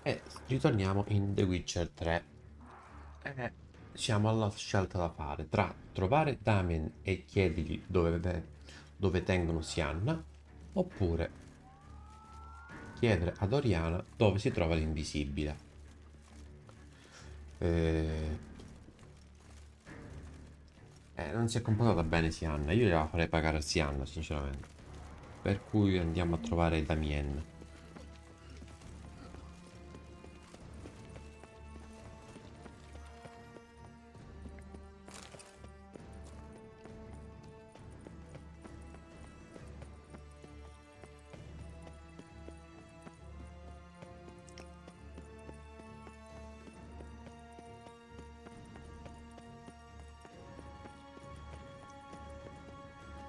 E ritorniamo in The Witcher 3. E siamo alla scelta da fare tra trovare Damien e chiedergli dove tengono Sianna, oppure chiedere ad Oriana dove si trova l'invisibile. Eh, non si è comportata bene Sianna, io gliela farei pagare a Sianna, sinceramente. Per cui andiamo a trovare Damien.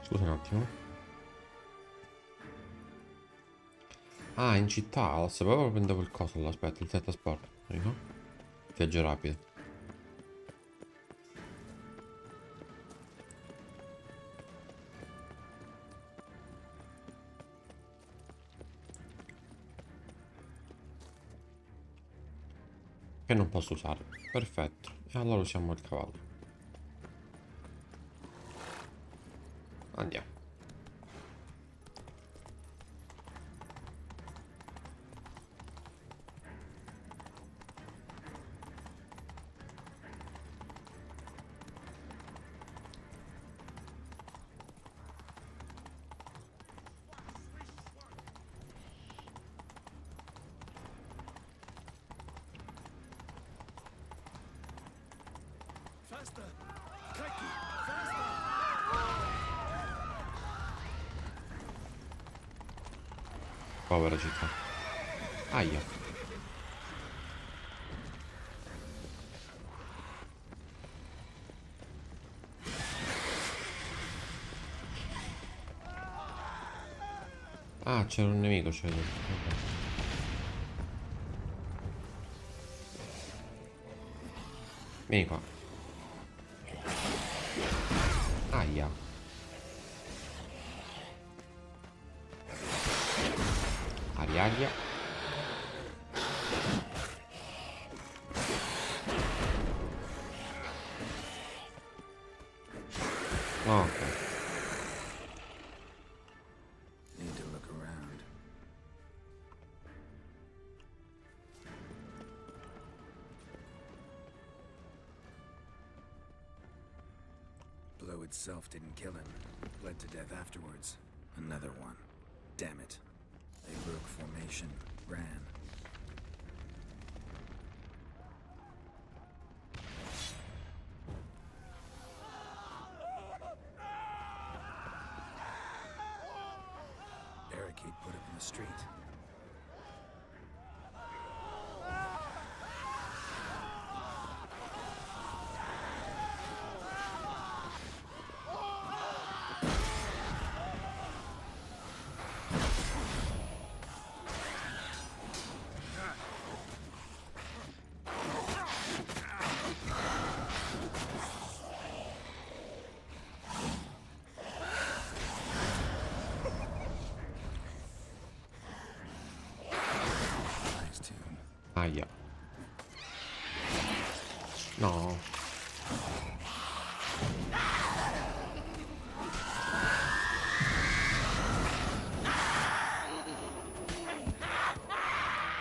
Scusa un attimo. Ah, in città, lo sapevo, prendevo il coso, là, aspetta, il teletrasporto. No? Viaggio rapido. Che non posso usare. Perfetto. E allora usiamo il cavallo. Andiamo. Povera città. Aia. Ah, c'era un nemico, c'è. Vieni qua. Aia. Aria, aria. Ok. Need to look around. Blow itself didn't kill him. Bled to death afterwards. Another one. Damn it. They broke formation. Ran. Barricade put up in the street. Nice tune. Aia. No.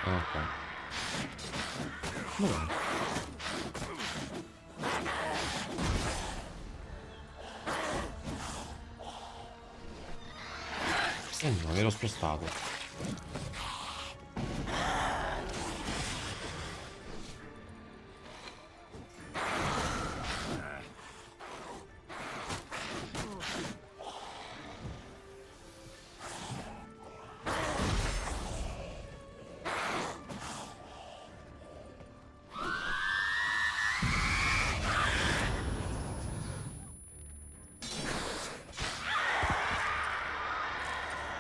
Ok. Dov'è? No, mi ero spostato.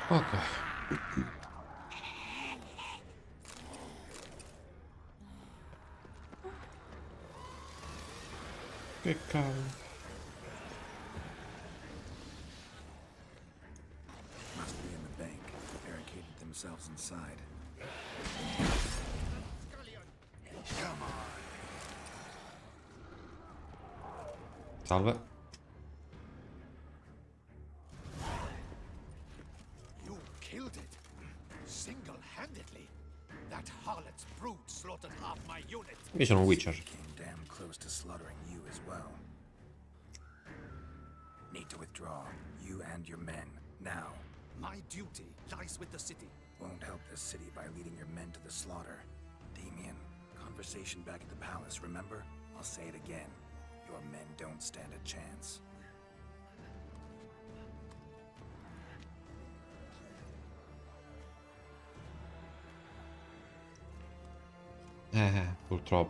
Ok. Che cavolo. Must be in the bank. Barricaded themselves inside. Salve. You killed it. Single-handedly. That harlot's brood slaughtered half my unit. Io sono un Witcher. Came damn close to slaughtering you as well. Need to withdraw, you and your men, now. My duty lies with the city. Won't help the city by leading your men to the slaughter. Damien, conversation back at the palace, remember? I'll say it again. Your men don't stand a chance. Purtroppo.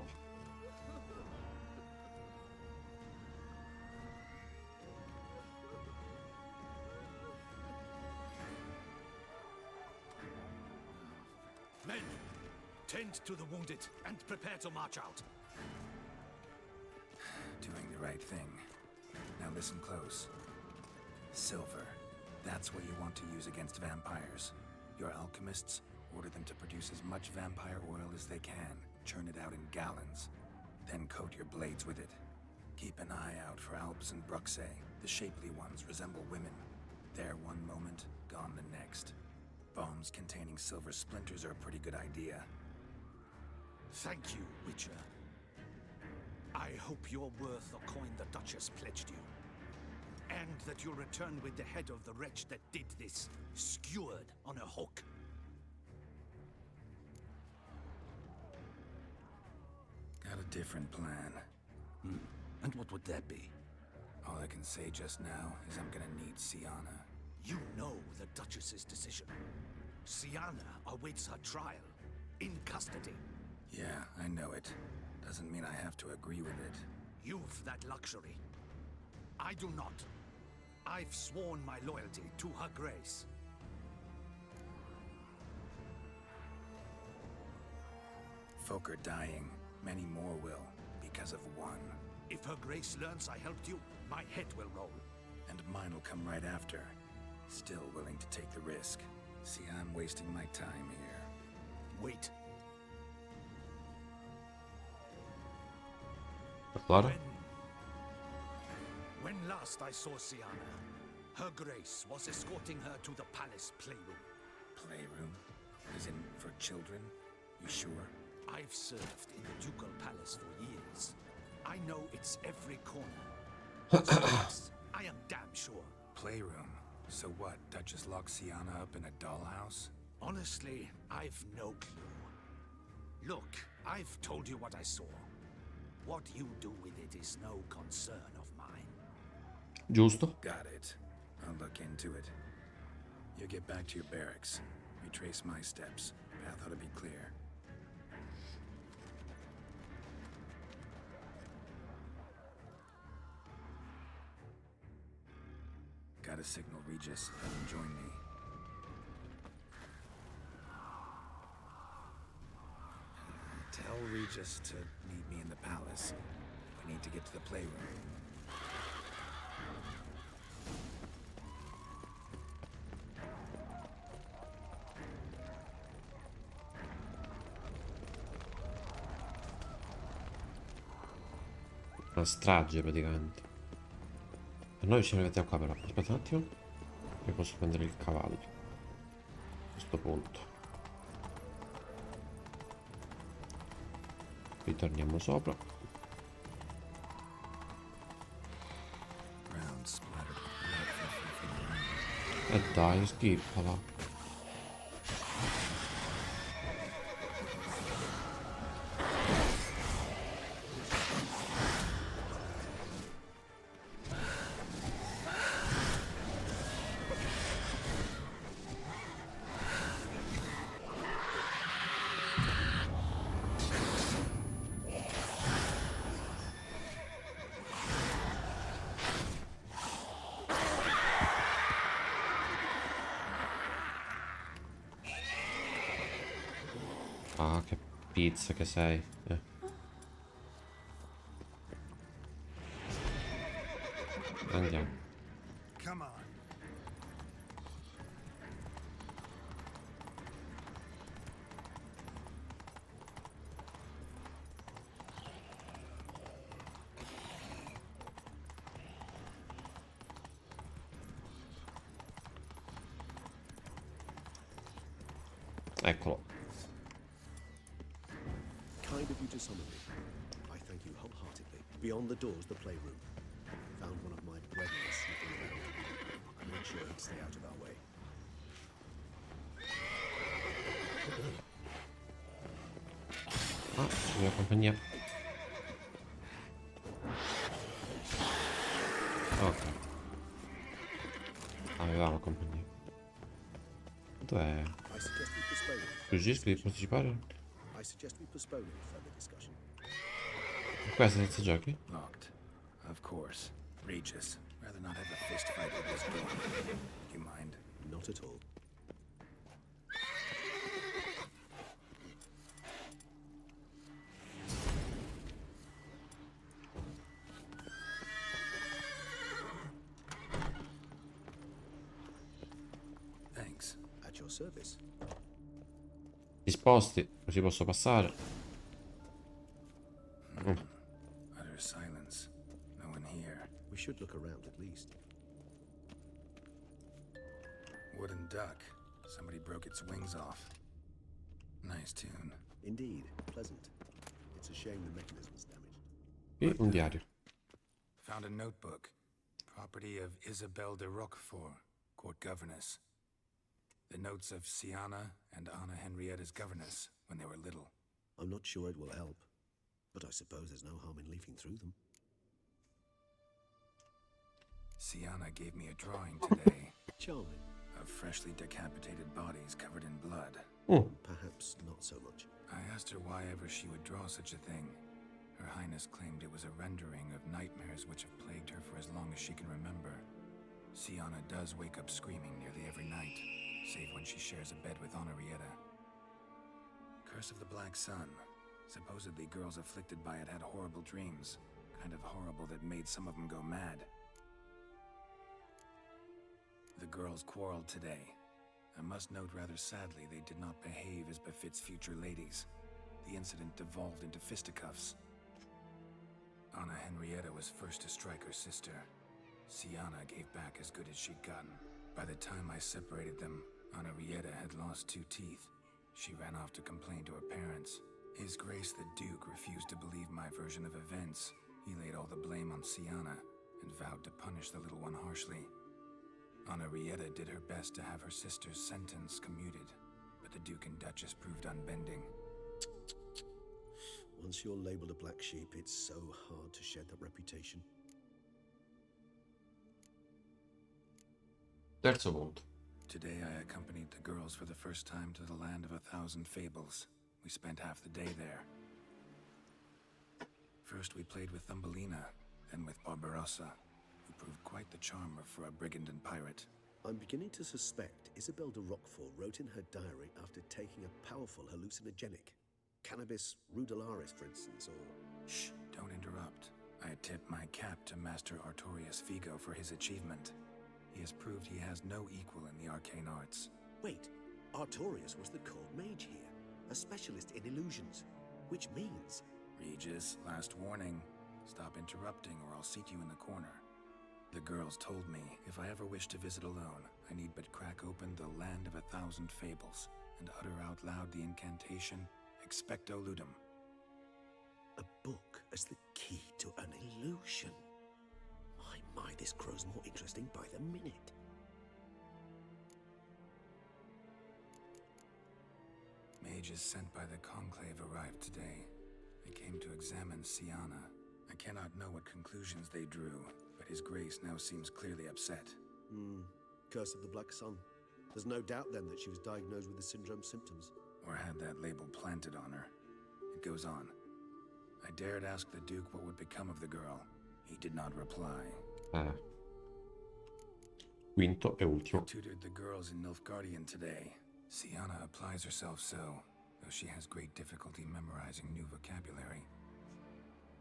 Men, tend to the wounded and prepare to march out. Doing the right thing. Now listen close. Silver. That's what you want to use against vampires. Your alchemists, order them to produce as much vampire oil as they can. Churn it out in gallons. Then coat your blades with it. Keep an eye out for Alps and Bruxae. The shapely ones resemble women. There one moment, gone the next. Bombs containing silver splinters are a pretty good idea. Thank you, Witcher. I hope you're worth the coin the Duchess pledged you. And that you'll return with the head of the wretch that did this, skewered on a hook. Got a different plan. And what would that be? All I can say just now is I'm gonna need Sienna. You know the Duchess's decision. Sienna awaits her trial, in custody. Yeah, I know it. Doesn't mean I have to agree with it. You've that luxury. I do not. I've sworn my loyalty to her grace. Folk are dying. Many more will, because of one. If her grace learns I helped you, my head will roll. And mine will come right after. Still willing to take the risk. See, I'm wasting my time here. Wait. Clara? When last I saw Sienna, her grace was escorting her to the palace playroom. Playroom? As in for children? You sure? I've served in the ducal palace for years. I know it's every corner. So yes, I am damn sure. Playroom? So what, Duchess locked Sienna up in a dollhouse? Honestly, I've no clue. Look, I've told you what I saw. What you do with it is no concern of mine. Giusto? Got it. I'll look into it. You get back to your barracks. Retrace my steps. Path ought to be clear. Gotta signal Regis. Have him join me. Tell Regis to meet me in the palace. We need to get to the playroom. Una strage praticamente. E noi ci mettiamo qua però. Aspetta un attimo. Io posso prendere il cavallo. A questo punto. Ritorniamo sopra. Ground splattered with blood. E dai, schippala. Ah, che pizza che sei. Andiamo. Come on. Eccolo. Kind of you to summon me. I thank you wholeheartedly. Beyond the doors, the playroom. Found one of my brethren sniffing around. I made sure he'd stay out of our way. Ah, signora compagnia. Ok. Avevamo compagnia. Dov'è? I suggest we postpone. Suggerisco di partecipare? I suggest we postpone any further discussion. Questa senza giochi? Locked. Of course. Regis. Rather not have a fist fight with this door. Do you mind? Not at all. Thanks. At your service. Disposti, così posso passare. Utter silence. No one here. We should look around at least. Wooden duck. Somebody broke its wings off. Nice tune. Indeed, pleasant. It's a shame the mechanism's damaged. E un diario. Found a notebook. Property of Isabelle de Roquefort, court governess. The notes of Siana and Anna Henrietta's governess when they were little. I'm not sure it will help, but I suppose there's no harm in leafing through them. Siana gave me a drawing today Charming. of freshly decapitated bodies covered in blood. Perhaps not so much. I asked her why ever she would draw such a thing. Her Highness claimed it was a rendering of nightmares which have plagued her for as long as she can remember. Siana does wake up screaming nearly every night, save when she shares a bed with Henrietta. Curse of the Black Sun. Supposedly girls afflicted by it had horrible dreams. Kind of horrible that made some of them go mad. The girls quarreled today. I must note rather sadly they did not behave as befits future ladies. The incident devolved into fisticuffs. Anna Henrietta was first to strike her sister. Siana gave back as good as she'd gotten. By the time I separated them, Henrietta had lost 2 teeth. She ran off to complain to her parents. His Grace the Duke refused to believe my version of events. He laid all the blame on Siana and vowed to punish the little one harshly. Henrietta did her best to have her sister's sentence commuted, but the Duke and Duchess proved unbending. Once you're labeled a black sheep, it's so hard to shed that reputation. Terzo punto. Today I accompanied the girls for the first time to the land of 1,000 fables. We spent half the day there. First we played with Thumbelina, then with Barbarossa, who proved quite the charmer for a brigand and pirate. I'm beginning to suspect Isabelle de Roquefort wrote in her diary after taking a powerful hallucinogenic. Cannabis rudelaris, for instance, or... Shh, don't interrupt. I tip my cap to Master Artorius Figo for his achievement. He has proved he has no equal in the arcane arts. Wait, Artorius was the court mage here, a specialist in illusions, which means... Regis, last warning. Stop interrupting or I'll seat you in the corner. The girls told me if I ever wish to visit alone, I need but crack open the land of 1,000 fables and utter out loud the incantation Expecto Ludum. A book as the key to an illusion. My, this grows more interesting by the minute. Mages sent by the Conclave arrived today. They came to examine Siana. I cannot know what conclusions they drew, but His Grace now seems clearly upset. Curse of the Black Sun. There's no doubt then that she was diagnosed with the syndrome symptoms. Or had that label planted on her. It goes on. I dared ask the Duke what would become of the girl. He did not reply. Quinto e ultimo. Tutored the girls in Nilfgaardian today. Siana applies herself so, though she has great difficulty memorizing new vocabulary.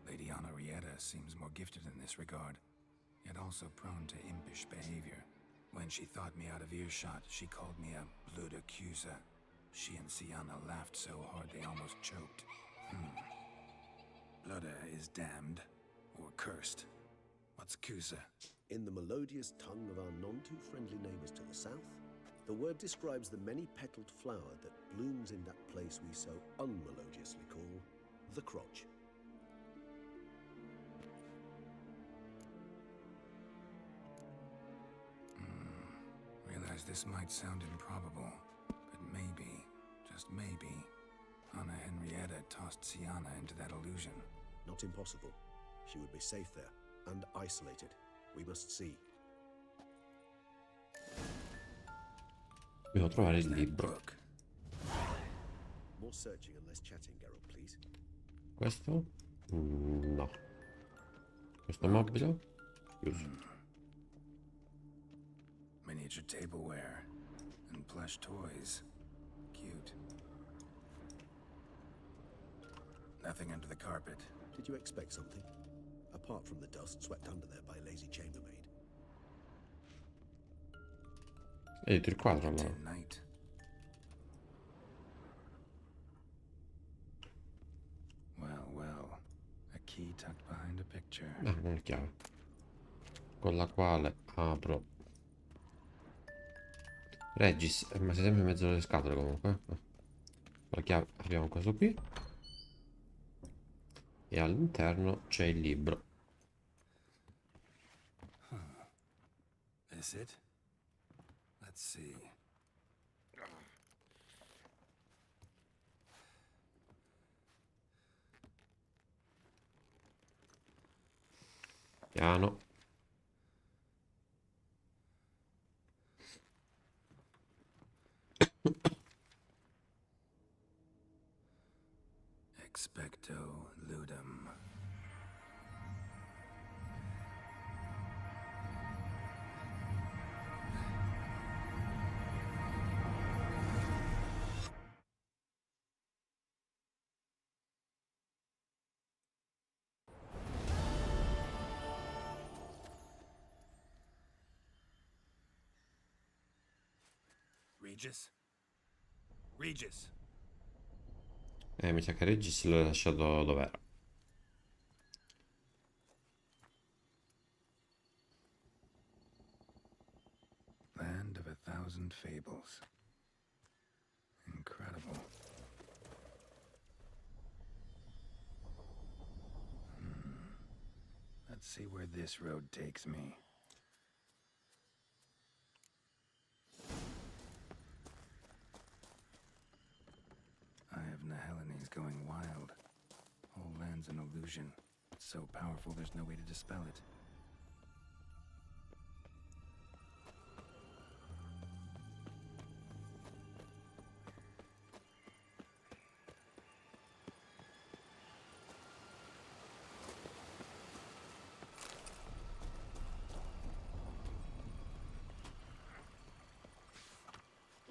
Lady Henrietta seems more gifted in this regard, yet also prone to impish behavior. When she thought me out of earshot, she called me a blood accuser. She and Siana laughed so hard they almost choked. Blooda is damned, or cursed. What's Cusa? In the melodious tongue of our none-too-friendly neighbors to the south, The word describes the many-petaled flower that blooms in that place we so unmelodiously call the crotch. Realize this might sound improbable, but maybe, just maybe, Anna Henrietta tossed Sienna into that illusion. Not impossible. She would be safe there, and isolated. We must see. Dobbiamo trovare Where's il that libro. book? More searching and less chatting, Geralt, please. Questo? No. Questo mobile? Chiuso. Miniature tableware and plush toys. Cute. Nothing under the carpet. Did you expect something? Apart from the dust swept under there by a lazy chambermaid. Hai detto il quadro allora. Tin night. Well. A key tucked behind a picture. Ah, non è chiaro. Con la quale apro. Regis, ma sei sempre in mezzo alle scatole comunque. La chiave, apriamo questo qui. E all'interno c'è il libro. Is it? Let's see. Piano. Expecto ludum. Regis? Regis! Mi sa che Regis l'ho lasciato dov'era. Land of 1,000 fables. Incredible. Let's see where this road takes me. Eye of Niheline's going wild. Whole land's an illusion. It's so powerful there's no way to dispel it.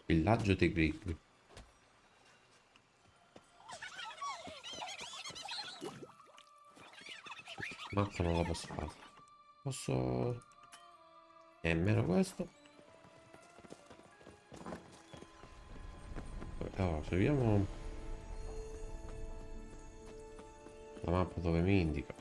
Villaggio di Grieg. Mappa non la posso fare. Posso... meno questo. Allora, se vediamo la mappa dove mi indica.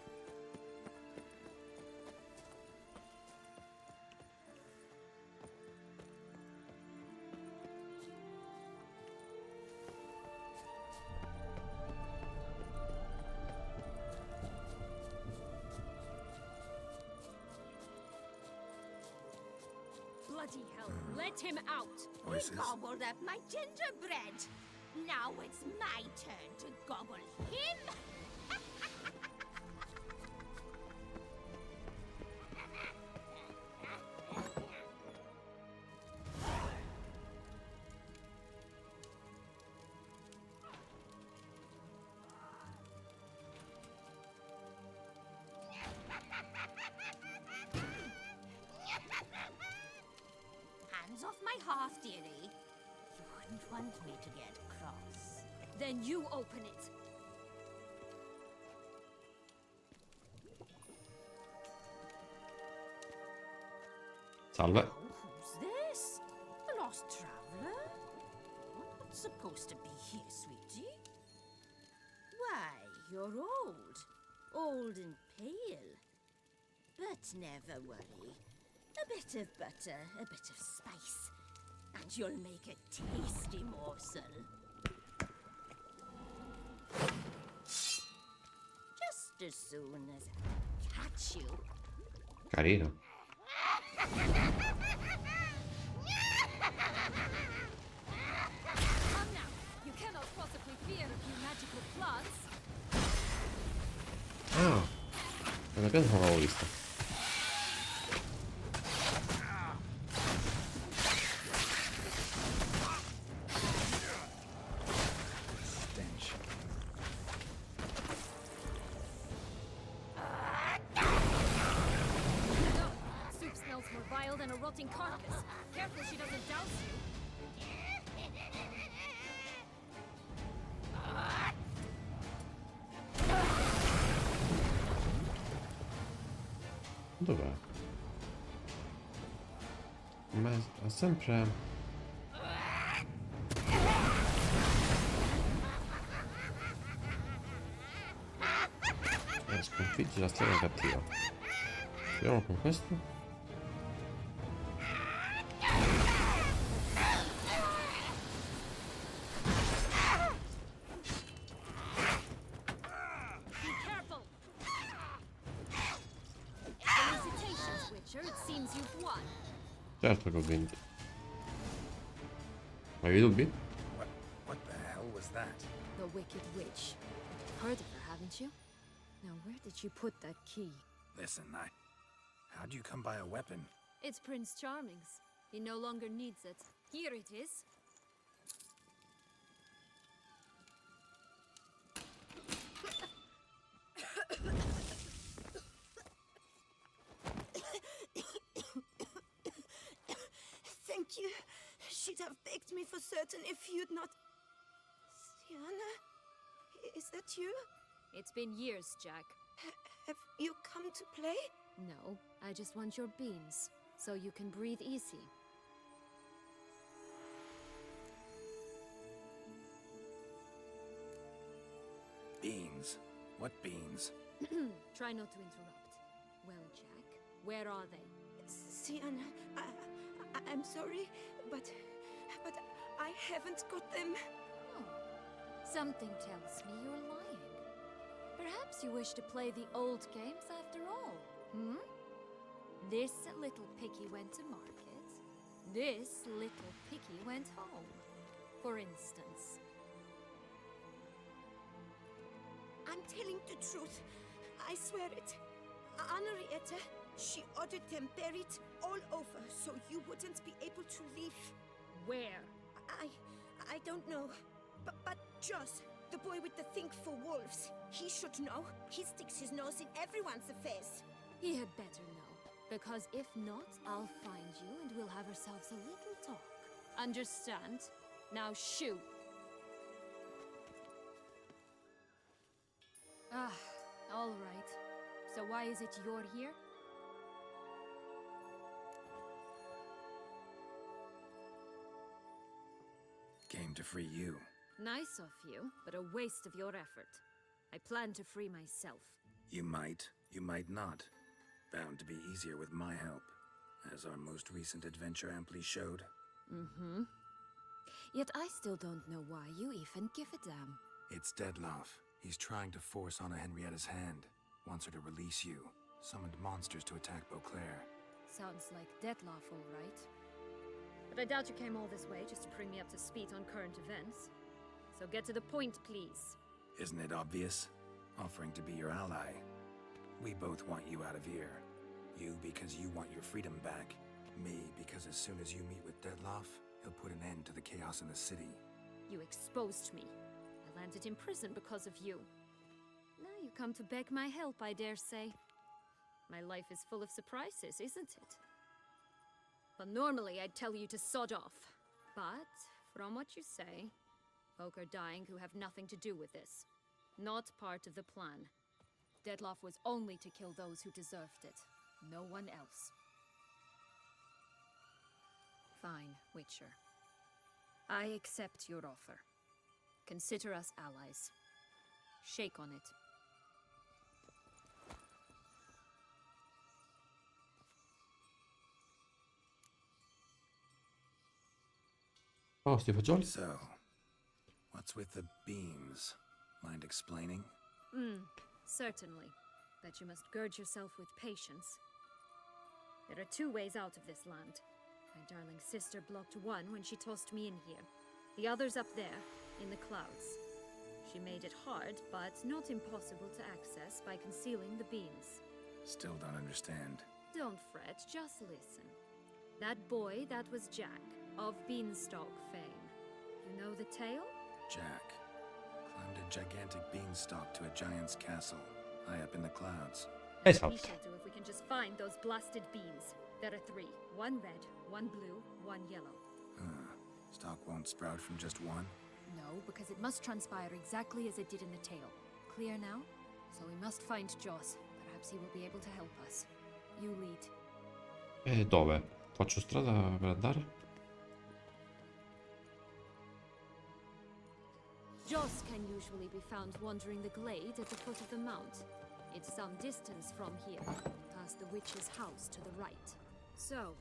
Bloody hell, let him out! Voices. He gobbled up my gingerbread! Now it's my turn to gobble him! Hands off my hearth, dearie. You wouldn't want me to get cross. Then you open it. Salve. Oh, who's this? A lost traveler? You're not supposed to be here, sweetie. Why, you're old. Old and pale. But never worry. A bit of butter, a bit of spice. and you'll make a tasty morsel. Just as soon as I catch you. Carino. Come now. You cannot possibly fear a few magical plants. Ah, una pianta non l'avevo vista. Stench. No, soup smells more vile than a rotting carcass. Careful she doesn't douse you. Dov'è? Ma ha sempre... sconfiggi la strada cattiva. Proviamo con questo. Be careful. Felicitations, Witcher. It seems you've won. Certo che ho vinto. Avevi dubbi? What the hell was that? The Wicked Witch. Heard of her, haven't you? Now, where did you put that key? Listen, how'd you come by a weapon? It's Prince Charming's. He no longer needs it. Here it is. Thank you. She'd have begged me for certain if you'd not... Sienna? Is that you? It's been years, Jack. Have you come to play? No, I just want your beans, so you can breathe easy. Beans. What beans? Try not to interrupt. Well, Jack, where are they? Sienna, I'm sorry, but I haven't got them. Oh, something tells me you're lying. Perhaps you wish to play the old games after all, hmm? This little piggy went to market. This little piggy went home, for instance. I'm telling the truth. I swear it. Henrietta, she ordered them buried all over so you wouldn't be able to leave. Where? I don't know. But Joss, the boy with the thing for wolves, he should know. He sticks his nose in everyone's affairs. He had better know, because if not, I'll find you and we'll have ourselves a little talk. Understand? Now shoo! Ah, all right. So why is it you're here? Came to free you. Nice of you, but a waste of your effort. I plan to free myself. You might not. Bound to be easier with my help, as our most recent adventure amply showed. Mm-hmm. Yet I still don't know why you even give a damn. It's Deadloff. He's trying to force Anna Henrietta's hand. Wants her to release you. Summoned monsters to attack Beauclair. Sounds like Deadloff, all right. But I doubt you came all this way just to bring me up to speed on current events. So get to the point, please. Isn't it obvious? Offering to be your ally. We both want you out of here. You because you want your freedom back. Me because as soon as you meet with Deadloff, he'll put an end to the chaos in the city. You exposed me. I landed in prison because of you. Now you come to beg my help, I dare say. My life is full of surprises, isn't it? Well, normally I'd tell you to sod off. But, from what you say, folk are dying who have nothing to do with this. Not part of the plan. Deadloff was only to kill those who deserved it. No one else. Fine, Witcher. I accept your offer. Consider us allies. Shake on it. Oh, sti fagioli. So, what's with the beams? Mind explaining? Certainly. But you must gird yourself with patience. There are two ways out of this land. My darling sister blocked one when she tossed me in here. The other's up there, in the clouds. She made it hard, but not impossible to access by concealing the beams. Still don't understand. Don't fret, just listen. That boy, that was Jack, of Beanstalk fame. You know the tale? Jack climbed a gigantic beanstalk to a giant's castle, high up in the clouds. We Esatto. shall do if we can just find those blasted beans. There are three. One red, one blue, one yellow. Stalk won't sprout from just one? No, because it must transpire exactly as it did in the tale. Clear now? So we must find Joss. Perhaps he will be able to help us. You lead. E dove? Faccio strada per andare? Joss can usually be found wandering the glade at the foot of the mount. It's some distance from here, past the witch's house to the right. So,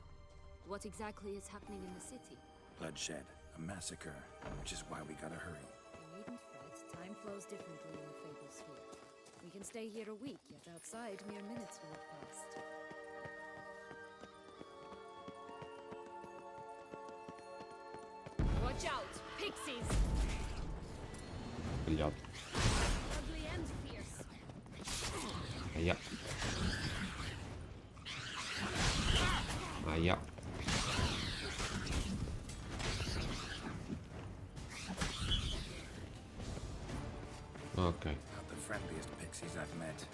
what exactly is happening in the city? Bloodshed, a massacre, which is why we gotta hurry. You needn't fret. Time flows differently in the Fable Sphere. We can stay here a week, yet outside mere minutes will have passed. Watch out! Pixies! Sbagliato. Ugly and fierce. Aia. Aia. Ok. Not the friendliest pixies I've met.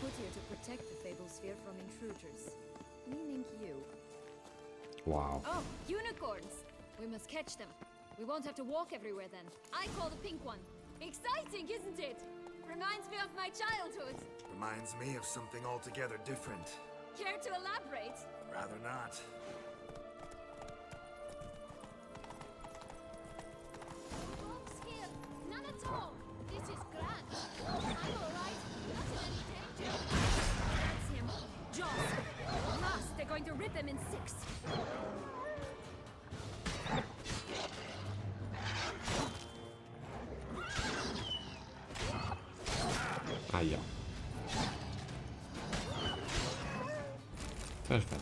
Put here to protect the Fable Sphere from intruders. Meaning you. Wow. Oh, unicorns! We must catch them. We won't have to walk everywhere then. I call the pink one. Exciting, isn't it? Reminds me of my childhood. Reminds me of something altogether different. Care to elaborate? Rather not. Folks here, none at all. This is grand. I'm all right. Not in any danger. That's him. Jaws. At last, they're going to rip him in six. Aia. Perfetto.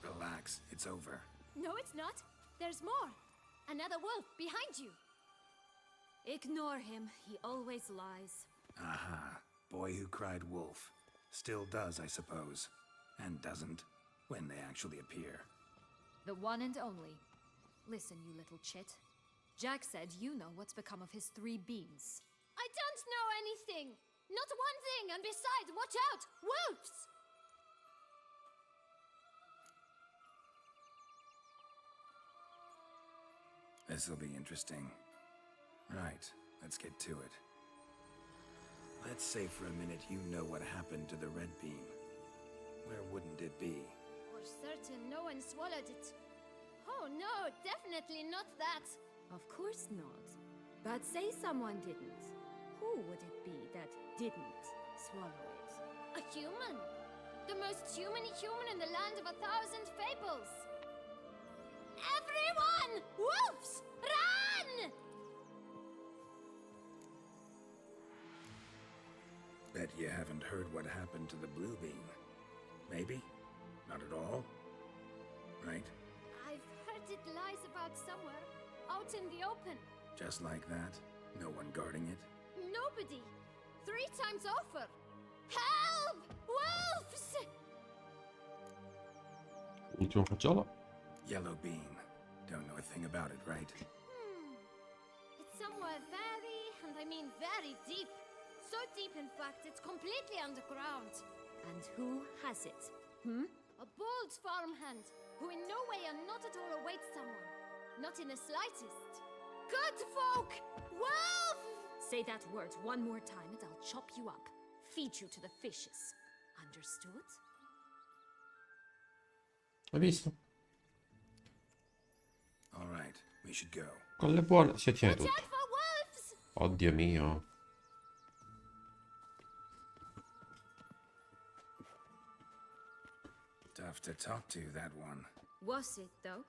Relax, it's over. No, it's not. There's more. Another wolf behind you. Ignore him. He always lies. Aha. Boy who cried wolf. Still does, I suppose. And doesn't, when they actually appear. The one and only. Listen, you little chit. Jack said you know what's become of his 3 beans. I don't know anything! Not one thing, and besides, watch out! Wolves! This'll be interesting. Right, let's get to it. Let's say for a minute you know what happened to the red beam. Where wouldn't it be? For certain, no one swallowed it. Oh no, definitely not that. Of course not. But say someone didn't. Who would it be that didn't swallow it? A human. The most human in the land of 1,000 fables. Everyone! Wolves! Run! Bet you haven't heard what happened to the blue beam. Maybe? Not at all? Right? I've heard it lies about somewhere, out in the open. Just like that? No one guarding it? Nobody. 3 times over. Help! Wolves! Ultimo fagiolo. Yellow beam. Don't know a thing about it, right? It's somewhere very, and I mean very deep. So deep, in fact, it's completely underground. And who has it? A bold farmhand, who in no way and not at all awaits someone. Not in the slightest. Good folk! Wolf! Say that word one more time and I'll chop you up. Feed you to the fishes. Understood? Hai visto? All right, we should go. Con le buone si ottiene Watch tutto. out for wolves! Oddio mio. Ta, Tough to talk to, that one. Was it, though?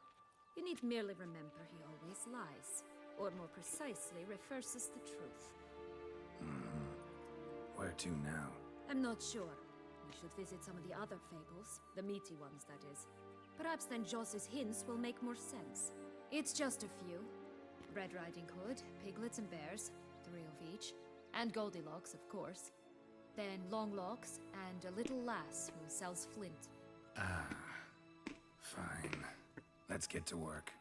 You need merely remember he always lies. Or more precisely, reverses the truth. Where to now? I'm not sure. We should visit some of the other fables. The meaty ones, that is. Perhaps then Joss's hints will make more sense. It's just a few. Red Riding Hood, piglets and bears, 3 of each. And Goldilocks, of course. Then Longlocks, and a little lass who sells flint. Fine. Let's get to work.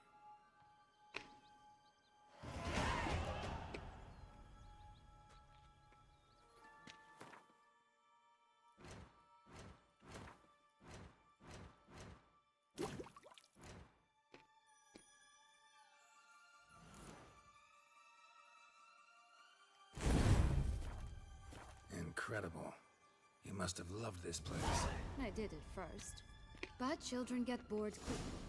Incredible. You must have loved this place. I did at first. But children get bored quickly.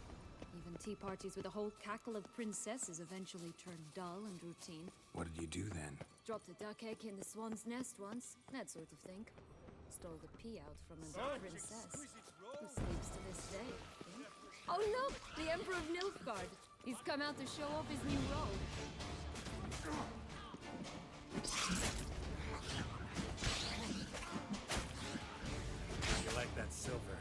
Even tea parties with a whole cackle of princesses eventually turn dull and routine. What did you do then? Dropped a duck egg in the swan's nest once, that sort of thing. Stole the pee out from a duck princess, who sleeps to this day. Oh look! The Emperor of Nilfgaard! He's come out to show off his new robe. You like that silver?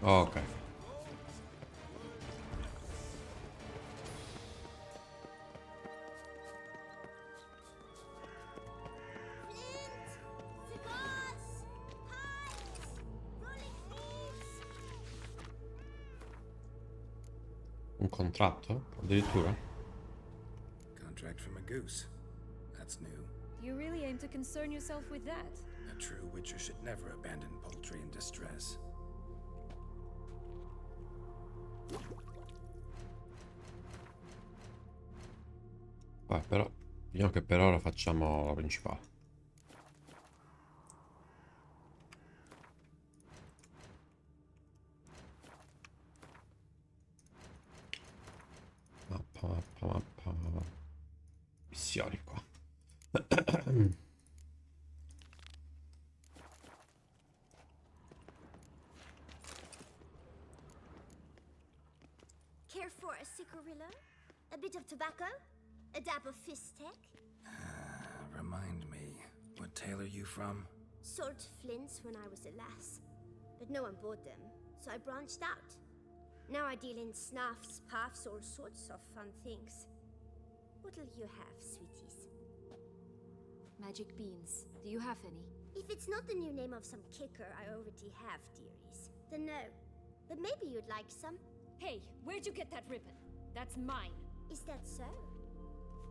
Ok. Un contratto? Addirittura? Contract from a goose. That's new. You really aim to concern yourself with that? A true witcher should never abandon poultry in distress. Però diciamo che per ora facciamo la principale. Mappa. Missioni qua. Care for a cigarillo? A bit of tobacco? A dab of fistek? Remind me, what tale are you from? Sold flints when I was a lass. But no one bought them, so I branched out. Now I deal in snuffs, puffs, all sorts of fun things. What'll you have, sweeties? Magic beans. Do you have any? If it's not the new name of some kicker I already have, dearies, then no. But maybe you'd like some? Hey, where'd you get that ribbon? That's mine. Is that so?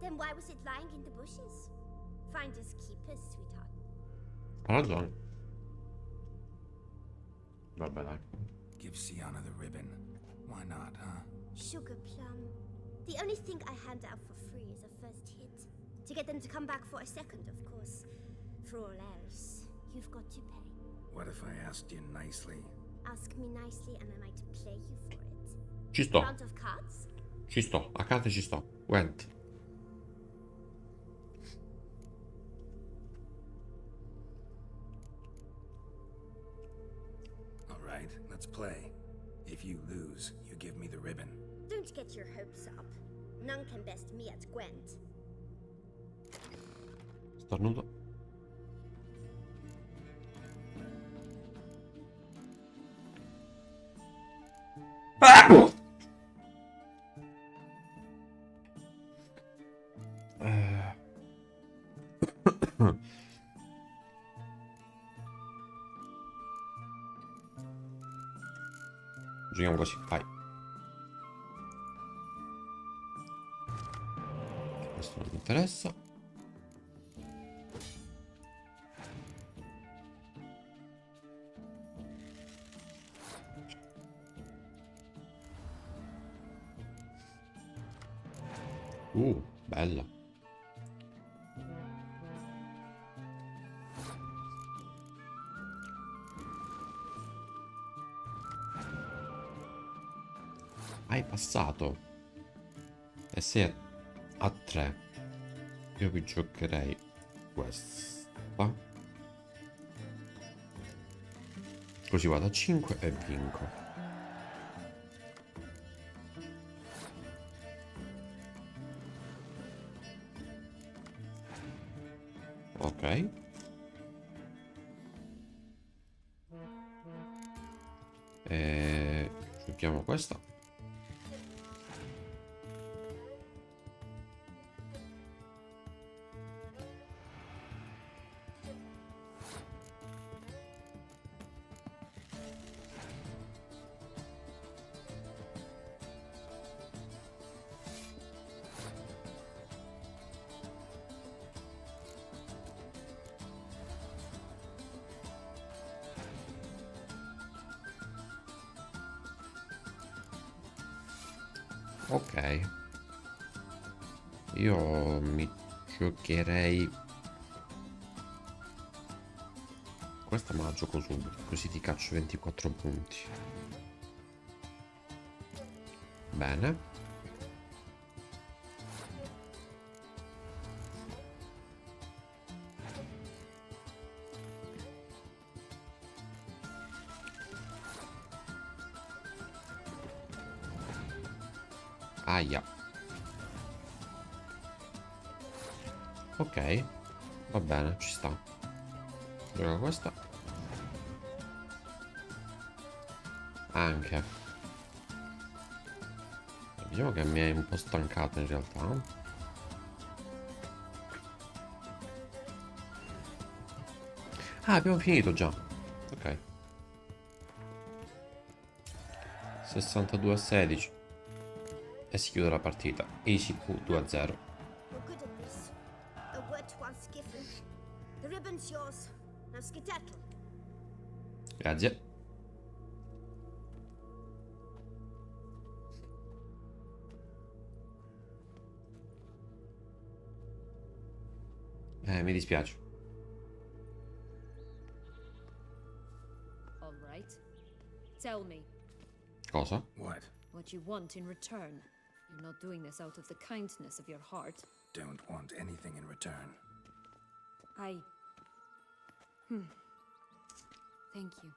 Then why was it lying in the bushes? Finders keepers, sweetheart. Ha ragione. Vabbè, dai. Give Sienna the ribbon. Why not, huh? Sugar plum. The only thing I hand out for free is a first hit. To get them to come back for a second, of course. For all else, you've got to pay. What if I asked you nicely? Ask me nicely and I might play you for it. Ci sto. Round of cards? Ci sto. A carte ci sto. Went. Alright, let's play. If you lose, you give me the ribbon. Don't get your hopes up. None can best me at Gwent. Starnuto. Giochiamo così, vai. Questo non mi interessa. Bella. Hai passato. E sei a 3. Io vi giocherei questa. Così vado a 5 e vinco. Ok. E giochiamo questa. Ok. Io mi giocherei questa, ma la gioco subito, così ti caccio 24 punti. Bene. Aia. Ok, va bene, ci sta. Gioca questa. Anche. Diciamo che mi è un po' stancato in realtà. Ah, abbiamo finito già. Ok. 62-16. E si chiude la partita. Easy Q 2-0. You're good at this. A word once given. The ribbon's yours. Now skedaddle. Grazie. Mi dispiace. All right. Tell me Cosa? What? what you want in return. You're not doing this out of the kindness of your heart. Don't want anything in return. I... Thank you.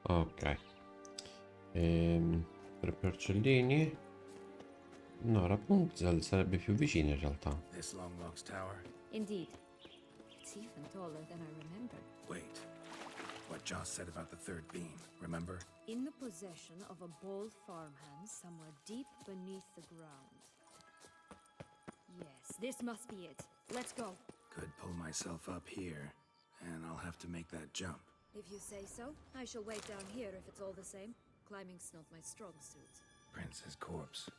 Ok. Per porcellini. No, Rapunzel sarebbe più vicina in realtà. This Long Lock's tower? Indeed. It's even taller than I remembered. Wait. What Joss said about the third beam, remember? In the possession of a bold farmhand somewhere deep beneath the ground. Yes, this must be it. Let's go. Could pull myself up here, and I'll have to make that jump. If you say so, I shall wait down here if it's all the same. Climbing's not my strong suit. Prince's corpse.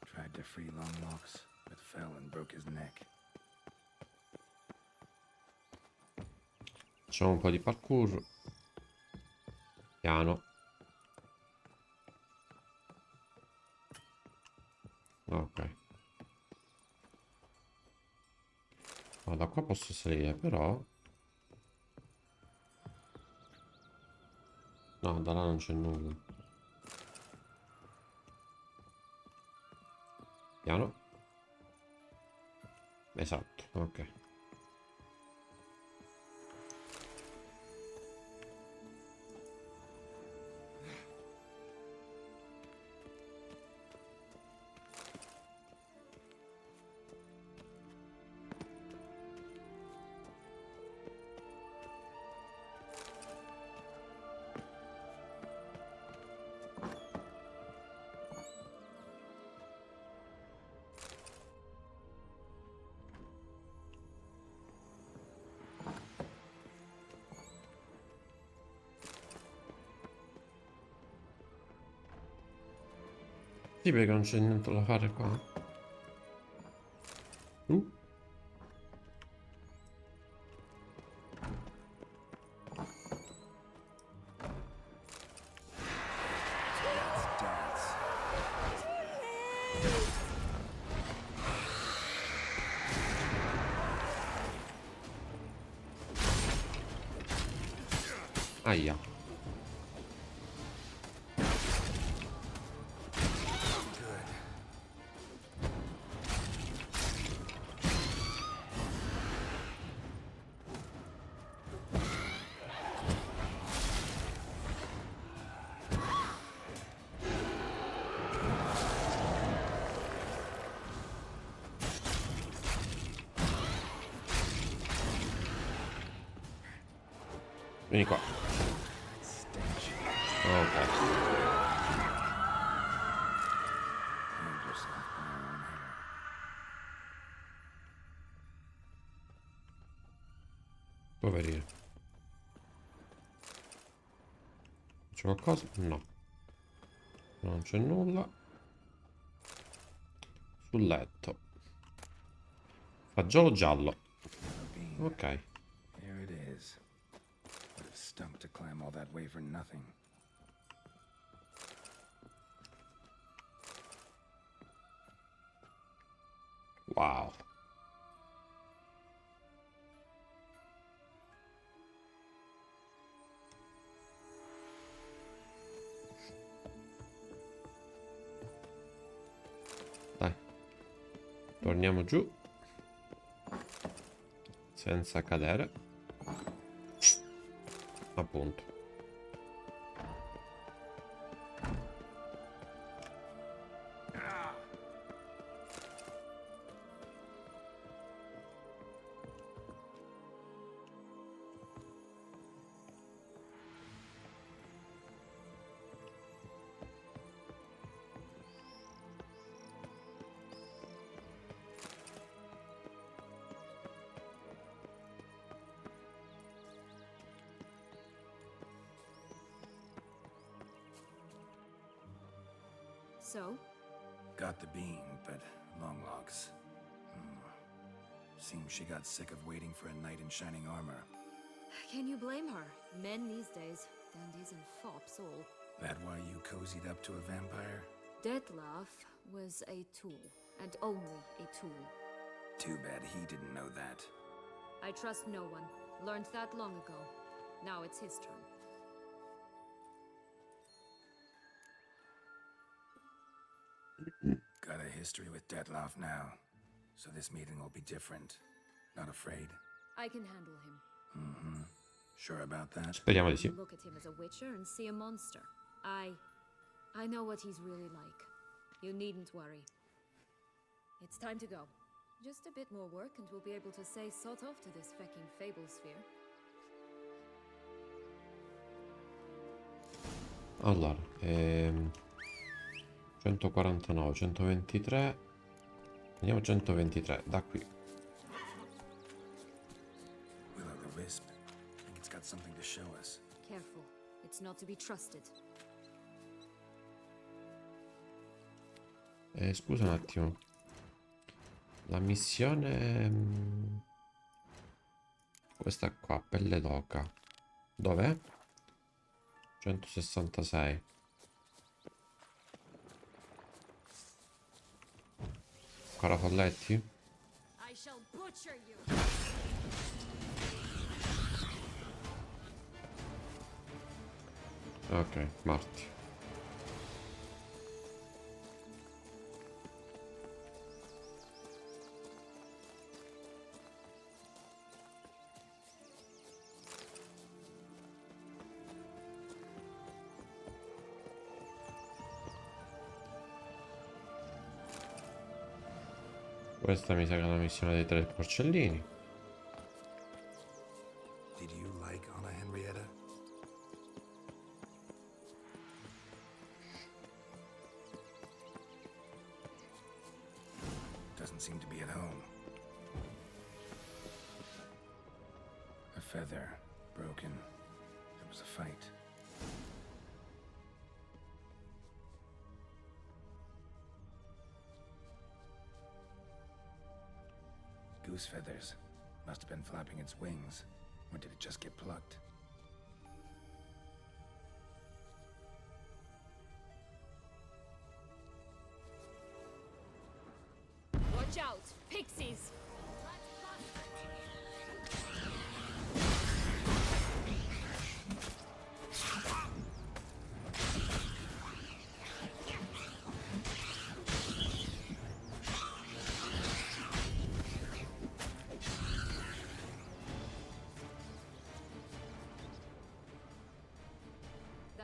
Tried to free Longlocks, but fell and broke his neck. Facciamo un po' di parkour. Piano. Ok. No, da qua posso salire, però... No, da là non c'è nulla. Piano. Esatto, ok. Sì, perché non c'è niente da fare qua. Dance. Aia. Vieni qua. Ok. Poverino. C'è qualcosa? No. Non c'è nulla. Sul letto. Fagiolo giallo. Ok. Here it is. Would have stunk to climb all that way for nothing. Wow. Dai. Torniamo giù. Senza cadere. Appunto. So? Got the bean, but long logs. Seems she got sick of waiting for a knight in shining armor. Can you blame her? Men these days, dandies and fops all. That why you cozied up to a vampire? Detlef was a tool, and only a tool. Too bad he didn't know that. I trust no one. Learned that long ago. Now it's his turn. Got a history with Detlef now, so this meeting will be different. Not afraid? I can handle him. Sure about that? Speriamo di sì. Look at him as a witcher and see a monster. I know what he's really like. You needn't worry. It's time to go. Just a bit more work and we'll be able to say sort off to this fecking fable sphere. Allora, 149, 123. Andiamo 123, da qui. Will o' the Wisp. Think it's got something to show us. Careful. It's not to be trusted. Scusa un attimo. La missione... questa qua, pelle d'oca. Dov'è? 166. Ancora folletti? I shall butcher you. Ok, morti. Questa mi sa che è la missione dei 3 porcellini. Did you like Anna Henrietta? Doesn't seem to be at home. A feather, broken. There was a fight. Goose feathers. Must have been flapping its wings. Or did it just get plucked? Watch out! Pixies!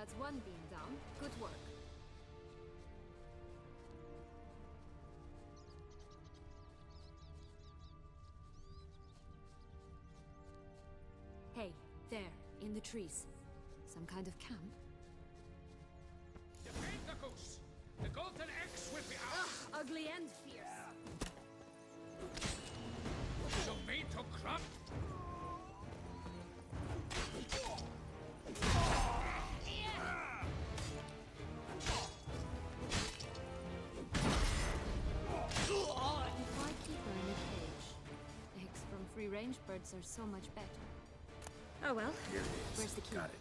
That's one beam down. Good work. Hey, there, in the trees. Some kind of camp? Defeat the goose! The golden eggs will be out! Ugh, ugly and fierce. Tomato crop! Why keep her in a cage? Eggs from free-range birds are so much better. Oh well, Here it is. where's the key? Got it.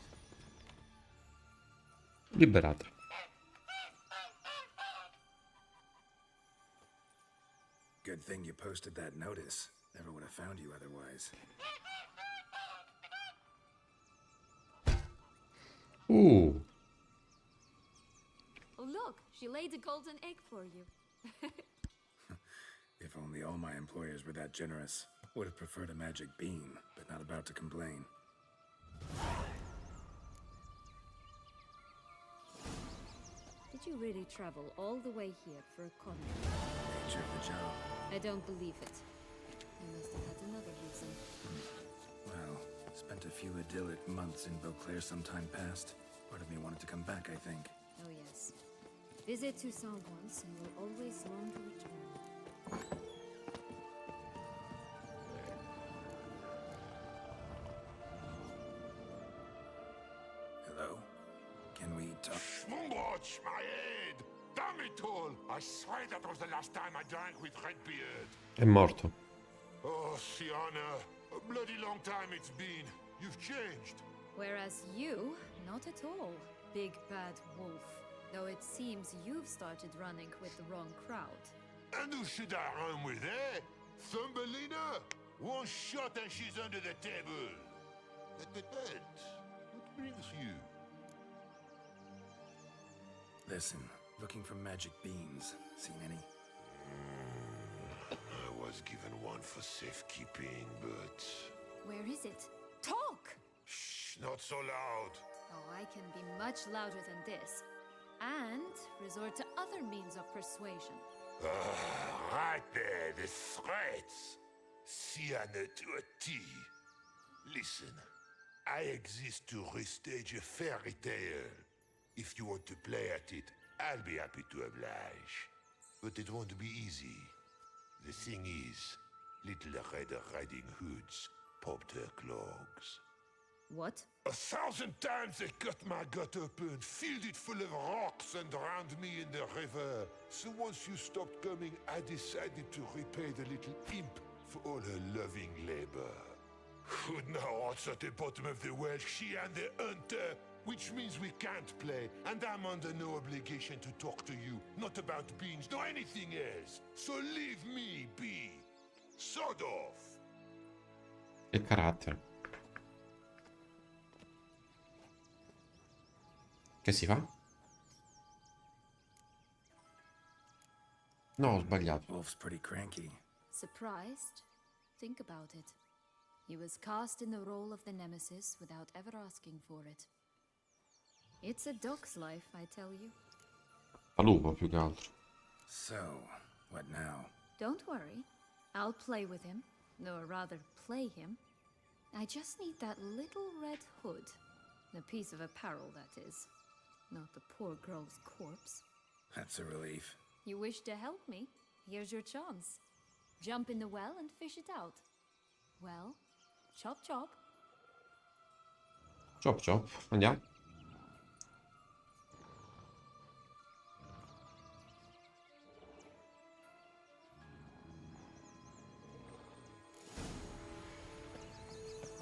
Liberata. Good thing you posted that notice. Never would have found you otherwise. Uh, Oh look, she laid a golden egg for you. If only all my employers were that generous. Would have preferred a magic bean, but not about to complain. Did you really travel all the way here for a contract? Nature of the job. I don't believe it. You must have had another reason. Well, spent a few idyllic months in Beauclair some time past. Part of me wanted to come back, I think. Oh yes. Visit Toussaint once and you'll always long to return. Hello? Can we talk? Watch my head! Damn it all! I swear that was the last time I drank with Redbeard. è morto. Oh, Sienna, a bloody long time it's been. You've changed. Whereas you, not at all, big bad wolf. Though it seems you've started running with the wrong crowd. And who should I run with, eh? Thumbelina? One shot and she's under the table. But, what brings you? Listen, looking for magic beans. Seen any? I was given one for safekeeping, but... Where is it? Talk! Shh, not so loud. Oh, I can be much louder than this. And resort to other means of persuasion. Right there, the threats. Sienna to a T. Listen, I exist to restage a fairy tale. If you want to play at it, I'll be happy to oblige. But it won't be easy. The thing is, little Red Riding Hoods popped her clogs. What? 1,000 times they cut my gut open, filled it full of rocks and drowned me in the river. So once you stopped coming, I decided to repay the little imp for all her loving labor. Who now rots at the bottom of the well, she and the hunter, which means we can't play, and I'm under no obligation to talk to you, not about beans, nor anything else. So leave me be. Sod off. Che carattere. Che si fa? No, ho sbagliato. Wolf's pretty cranky. Surprised? Think about it. He was cast in the role of the nemesis without ever asking for it. It's a dog's life, I tell you. A lupo più che altro. So, what now? Don't worry. I'll play with him. Or rather, play him. I just need that little red hood. A piece of apparel, that is. Not the poor girl's corpse. That's a relief. You wish to help me? Here's your chance. Jump in the well and fish it out. Well, chop chop. Chop chop, andiamo.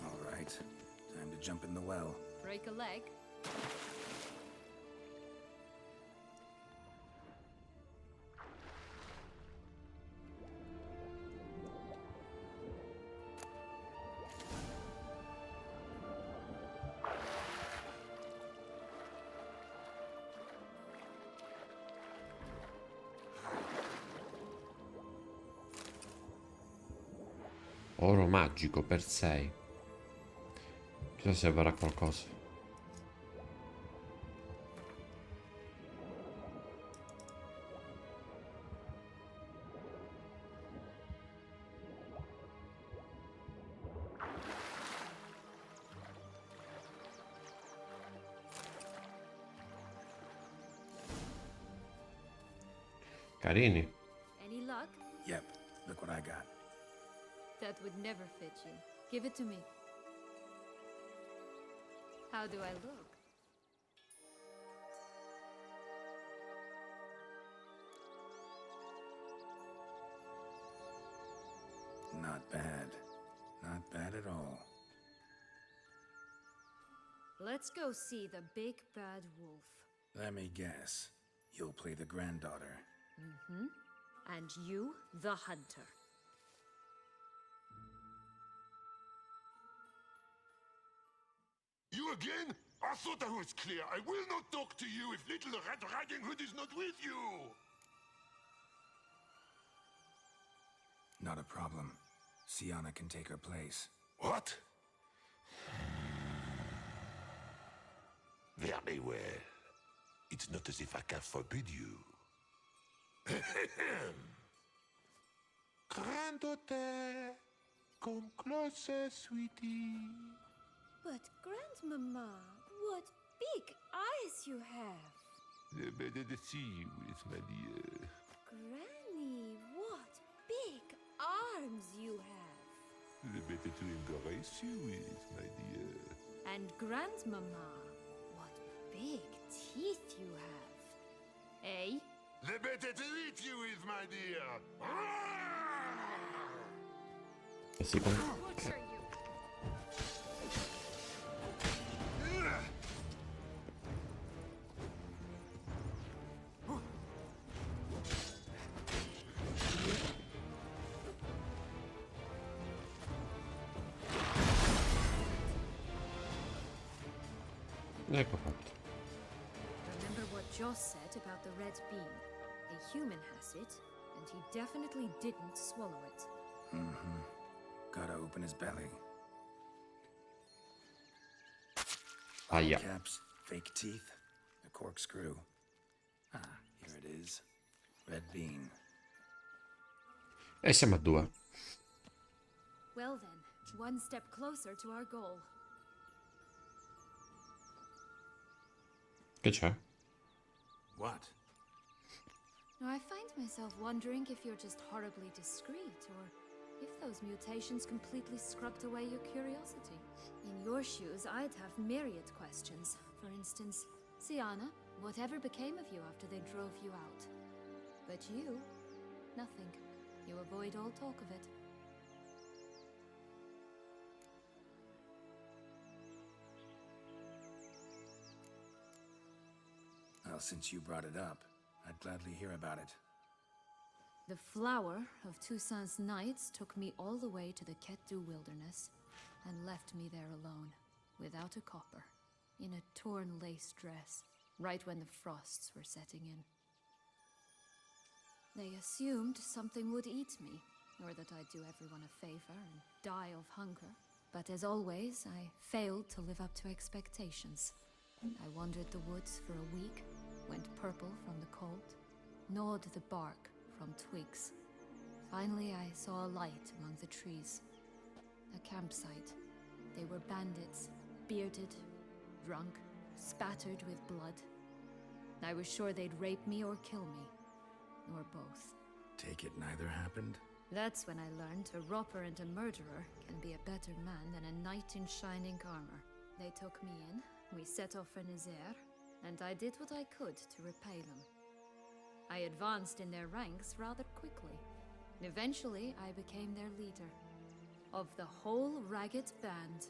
All right. Time to jump in the well. Break a leg. Oro magico per 6. Chissà se avrà qualcosa. Carini. Any luck? Yep, look what I got. That would never fit you. Give it to me. How do I look? Not bad. Not bad at all. Let's go see the big bad wolf. Let me guess. You'll play the granddaughter. Mm-hmm. And you, the hunter. You again? I thought I was clear. I will not talk to you if little Red Riding Hood is not with you. Not a problem. Sienna can take her place. What? Very well. It's not as if I can forbid you. Granddaughter, come closer, sweetie. But, Grandmama, what big eyes you have. The better to see you is, my dear. Granny, what big arms you have. The better to embrace you is, my dear. And Grandmama, what big teeth you have. Eh? The better to eat you is, my dear. Butcher you. Ecco fatto. Remember what Joss said about the red bean? A human has it, and he definitely didn't swallow it. Mm-hmm. Gotta open his belly. Aia. Caps, fake teeth, a corkscrew. Ah, here it is. Red bean. E siamo a 2. Well then, one step closer to our goal. Che c'è? What? Now, I find myself wondering if you're just horribly discreet, or if those mutations completely scrubbed away your curiosity. In your shoes, I'd have myriad questions. For instance, Sienna, whatever became of you after they drove you out? But you, nothing. You avoid all talk of it. Well, since you brought it up, I'd gladly hear about it. The flower of Toussaint's Knights took me all the way to the Ketdu wilderness and left me there alone, without a copper, in a torn lace dress, right when the frosts were setting in. They assumed something would eat me, or that I'd do everyone a favor and die of hunger. But as always, I failed to live up to expectations. I wandered the woods for a week, went purple from the cold, gnawed the bark from twigs. Finally, I saw a light among the trees. A campsite. They were bandits, bearded, drunk, spattered with blood. I was sure they'd rape me or kill me, or both. Take it neither happened? That's when I learned a robber and a murderer can be a better man than a knight in shining armor. They took me in, we set off for Nazaire, and I did what I could to repay them. I advanced in their ranks rather quickly. Eventually, I became their leader. Of the whole ragged band.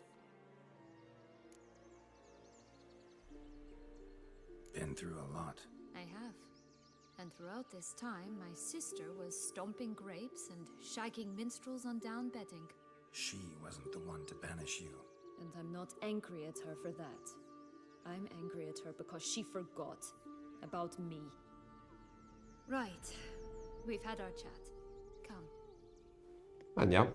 Been through a lot. I have. And throughout this time, my sister was stomping grapes and shagging minstrels on down bedding. She wasn't the one to banish you. And I'm not angry at her for that. I'm angry at her because she forgot about me. Right. We've had our chat. Come. Andiamo.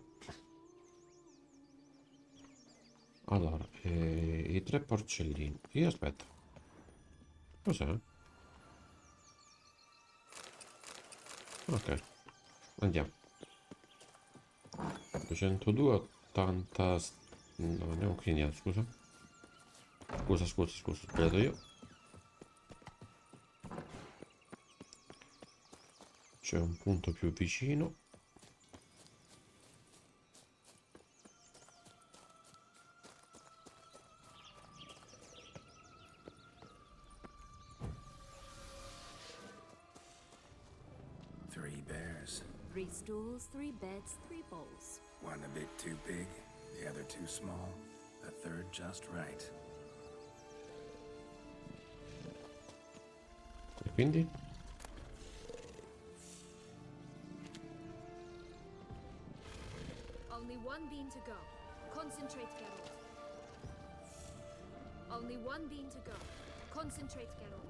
Allora, i 3 porcellini. Io aspetta. Cos'è? Ok. Andiamo. 202, 80... No, andiamo qui indietro, scusa. Scusa, ho sbagliato io. C'è un punto più vicino. Three bears. 3 stools, 3 beds, 3 bowls. One a bit too big, the other too small, a third just right. E quindi? Only one bean to go. Concentrate, Geralt. Only one bean to go. Concentrate, Geralt.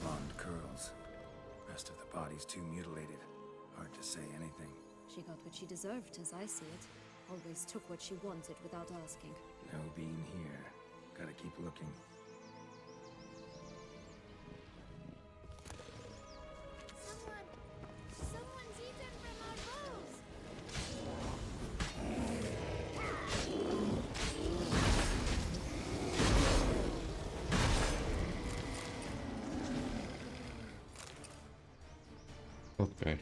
Blonde curls. Rest of the body's too mutilated. Hard to say anything. She got what she deserved, as I see it. Always took what she wanted without asking. No bean here. Gotta keep looking. Someone's eaten from our bowls. Ok.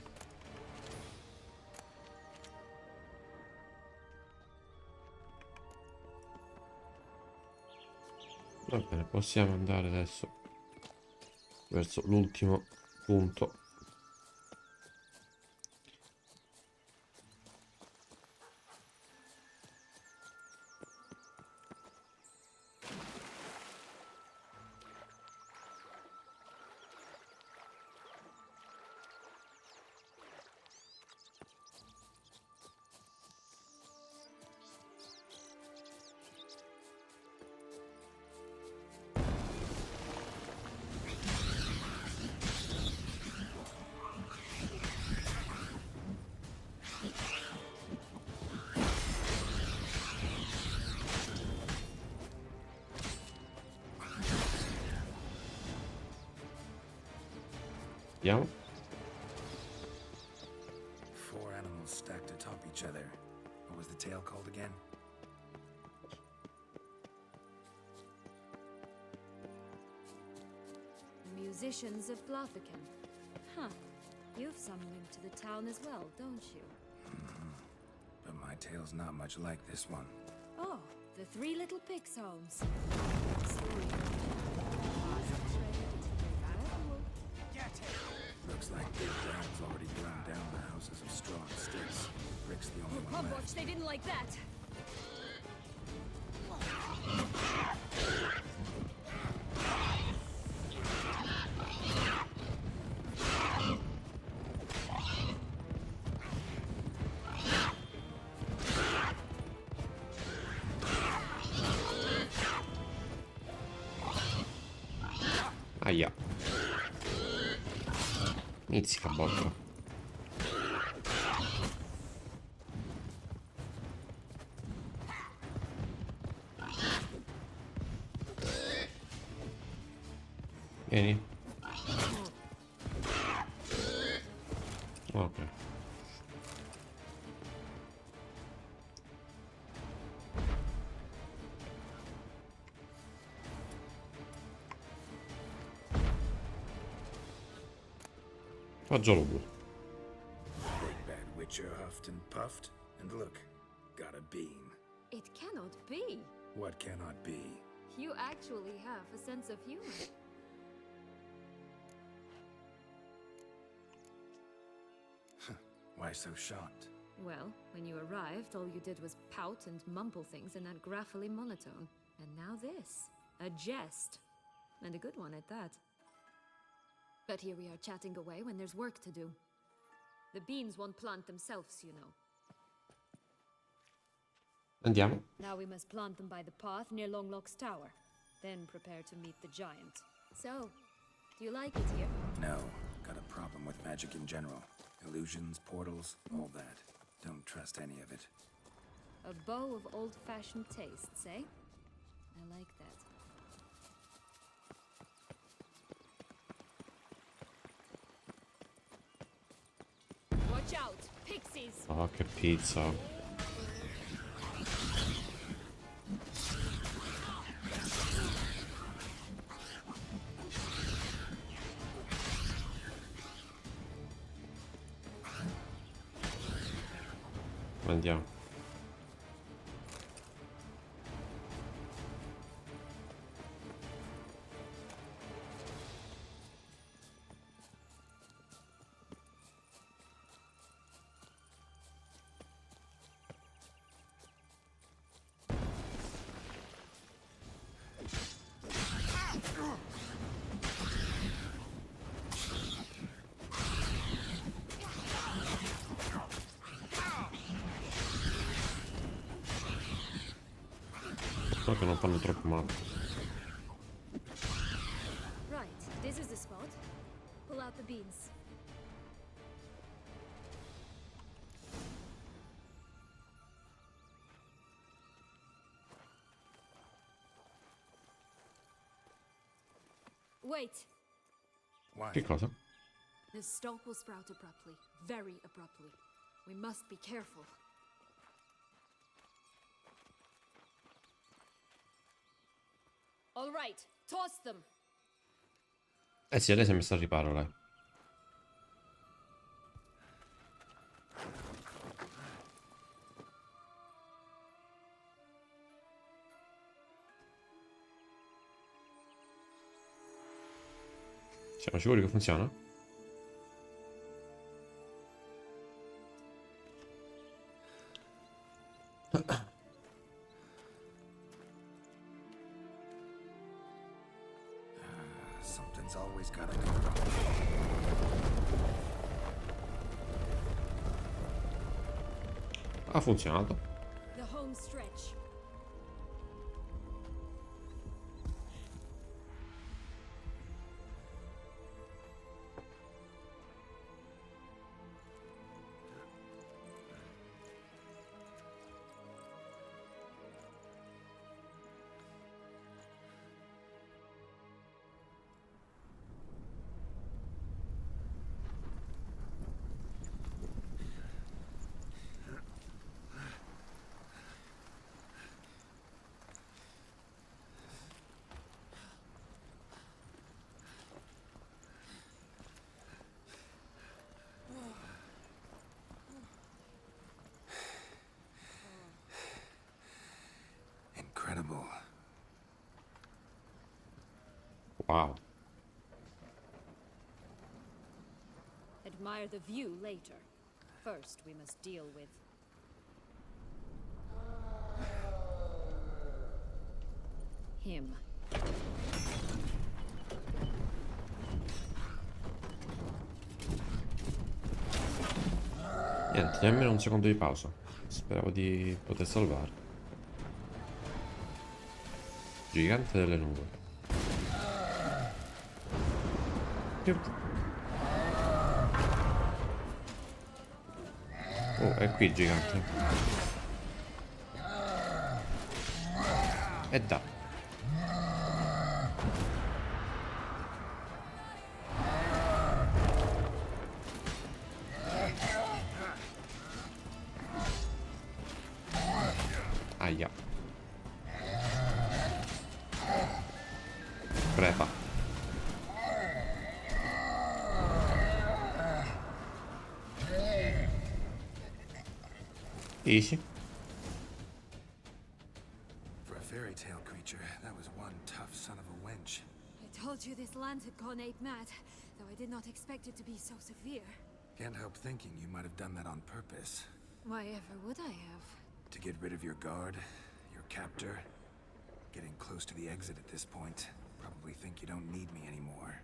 Va bene, possiamo andare adesso verso l'ultimo punto. Vediamo. 4 animals stacked atop each other. What was the tale called again? The Musicians of Blatherken. Huh. You've some link to the town as well, don't you? But my tale's not much like this one. Oh, the 3 little pigs' homes. Story. Looks like Big Dad's already burned down the houses of straw and sticks. Rick's the only one Watch, left. they didn't like that. Aia. Mizzica bocca. Vieni. Ok. Fagiolo pure. Big Bad Witcher huffed and puffed, and look, got a bean. It cannot be. What cannot be? You actually have a sense of humor. Why so shocked? Well, when you arrived, all you did was pout and mumble things in that graphily monotone. And now this. A jest. And a good one at that. But here we are chatting away when there's work to do. The beans won't plant themselves, you know. Andiamo. Now we must plant them by the path near Longlock's tower. Then prepare to meet the giant. So, do you like it here? No, got a problem with magic in general. Illusions, portals, all that. Don't trust any of it. A bow of old-fashioned tastes, eh? I like that. Watch out! Pixies! Oh, che pizza. Andiamo. So che non fanno troppo male. Right, this is the spot. Pull out the beans. Wait, Why? Che cosa? the stalk will sprout abruptly, very abruptly. We must be careful. All right, toss them. Eh sì, lei si è messa al riparo, lei. Siamo sicuri che funziona? Something's always gotta go wrong. Ha funzionato. The home stretch. Incredible. Wow. Admire the view later. First, we must deal with him. Niente, nemmeno un secondo di pausa. Speravo di poter salvare. Gigante delle lunghe. Oh, è qui il gigante. E da. Aia. Prepa. Easy. For a fairy tale creature, that was one tough son of a wench. I told you this land had gone ape mad, though I did not expect it to be so severe. Can't help thinking you might have done that on purpose. Why ever would I have? To get rid of your guard, your captor. Getting close to the exit at this point. Probably think you don't need me anymore.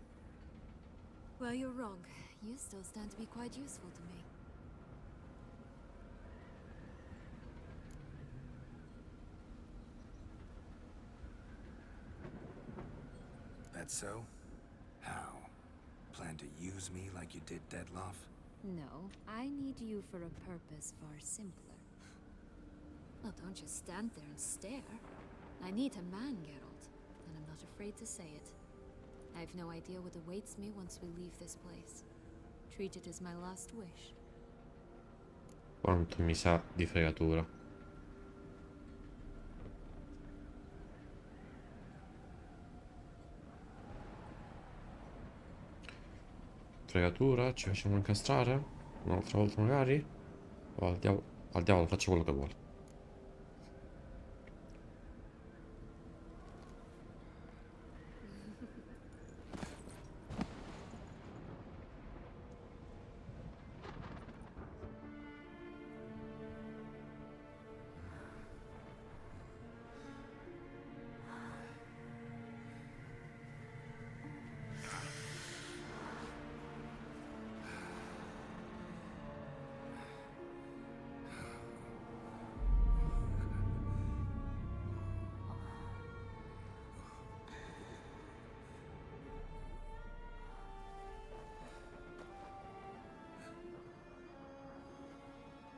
Well, you're wrong. You still stand to be quite useful to me. That so? How? Plan to use me like you did Deadloff? No, I need you for a purpose far simpler. Well, don't just stand there and stare. I need a man, Geralt, and I'm not afraid to say it. I have no idea what awaits me once we leave this place. Treat it as my last wish. Quanto mi sa di fregatura. Fregatura, ci facciamo incastrare? Un'altra volta magari? O andiamo... Al diavolo, faccia quello che vuole.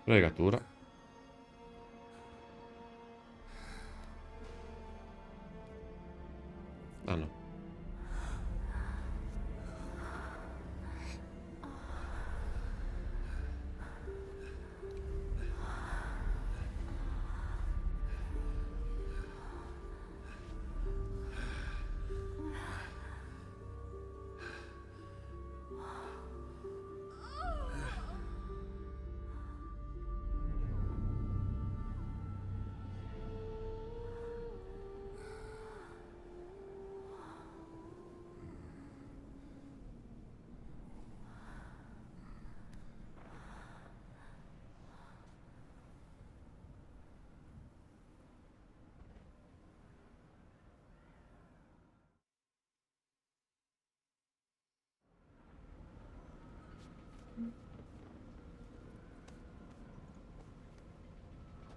Fregatura. Ah no.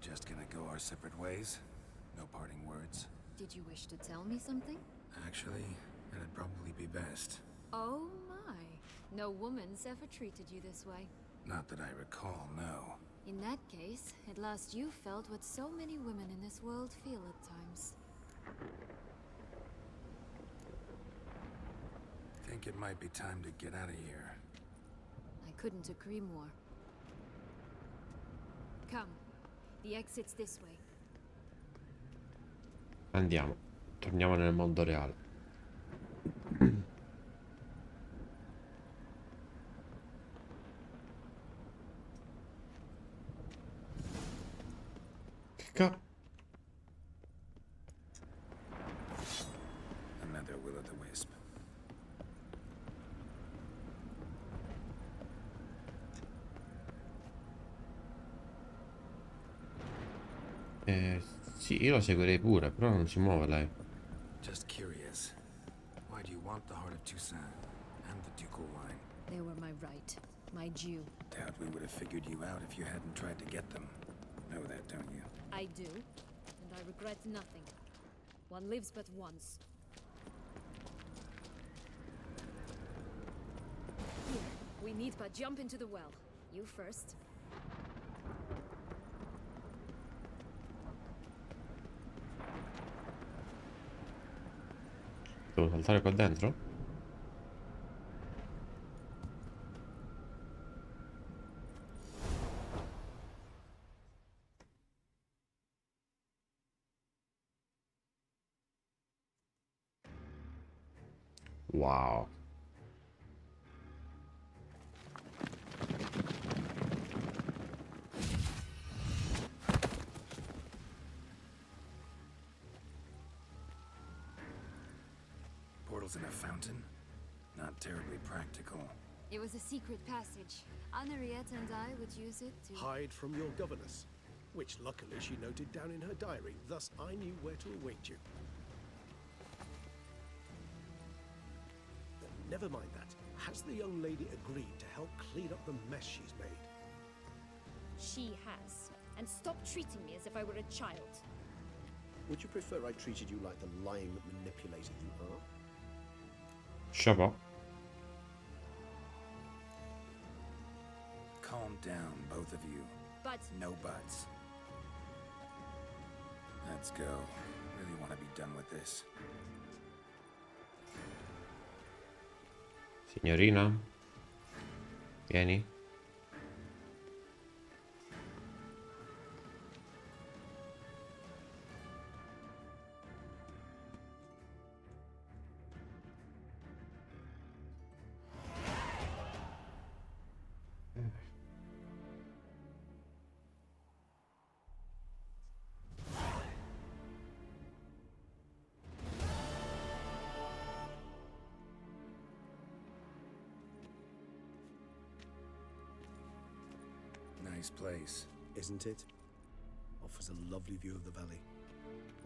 Just gonna go our separate ways? No parting words? Did you wish to tell me something? Actually, it'd probably be best. Oh my. No woman's ever treated you this way. Not that I recall, no. In that case, at last you felt what so many women in this world feel at times. Think it might be time to get out of here. I couldn't agree more. Come. The exit's this way. Andiamo. Torniamo nel mondo reale. Che Another will-o'-the-wisp. Sì, io lo seguirei pure, però non si muove lei. Just curious. Why do you want the heart of Toussaint and the ducal line? They were my right. My due. Doubt we would have figured you out if you hadn't tried to get them. Know that, don't you? I do. And I regret nothing. One lives but once. Here, we need but jump into the well. You first. Devo saltare qua dentro? Wow. Portals in a fountain? Not terribly practical. It was a secret passage. Henriette and I would use it to... Hide from your governess, which luckily she noted down in her diary, thus I knew where to await you. But never mind that. Has the young lady agreed to help clean up the mess she's made? She has. And stop treating me as if I were a child. Would you prefer I treated you like the lying manipulator you are? Chapeau. Calm down, both of you. But... No buts. Let's go. Really want to be done with this. Signorina? Vieni. nice place. Isn't it? Offers a lovely view of the valley.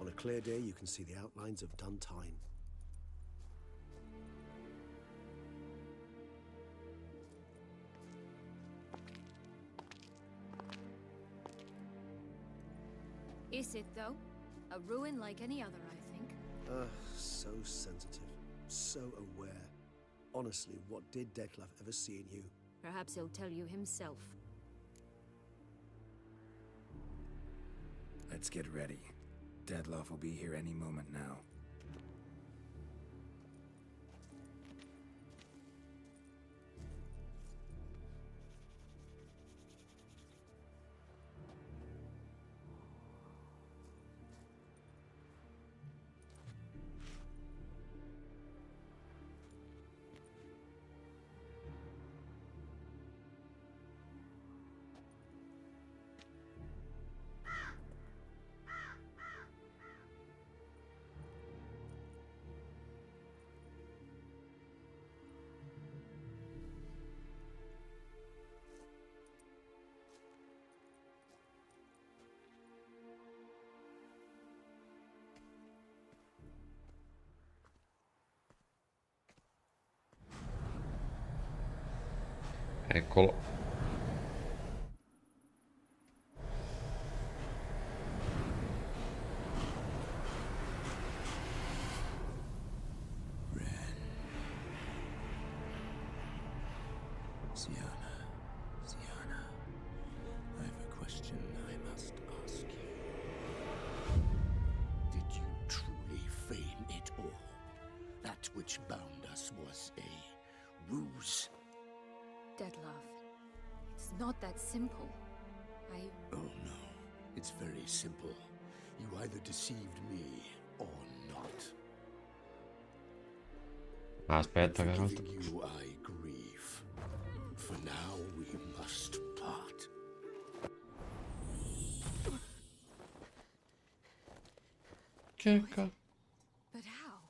On a clear day, you can see the outlines of done time. Is it, though? A ruin like any other, I think. So sensitive. So aware. Honestly, what did Detlef ever see in you? Perhaps he'll tell you himself. Let's get ready. Detlef will be here any moment now. Eccolo. Sienna, I have a question I must ask you. Did you truly feign it all? That which bound us was a ruse? Detlef, it's not that simple. Oh no, it's very simple. You either deceived me or not. Aspetta, che Forgiving you, I grieve. For now, we must part. Che cazzo? But how?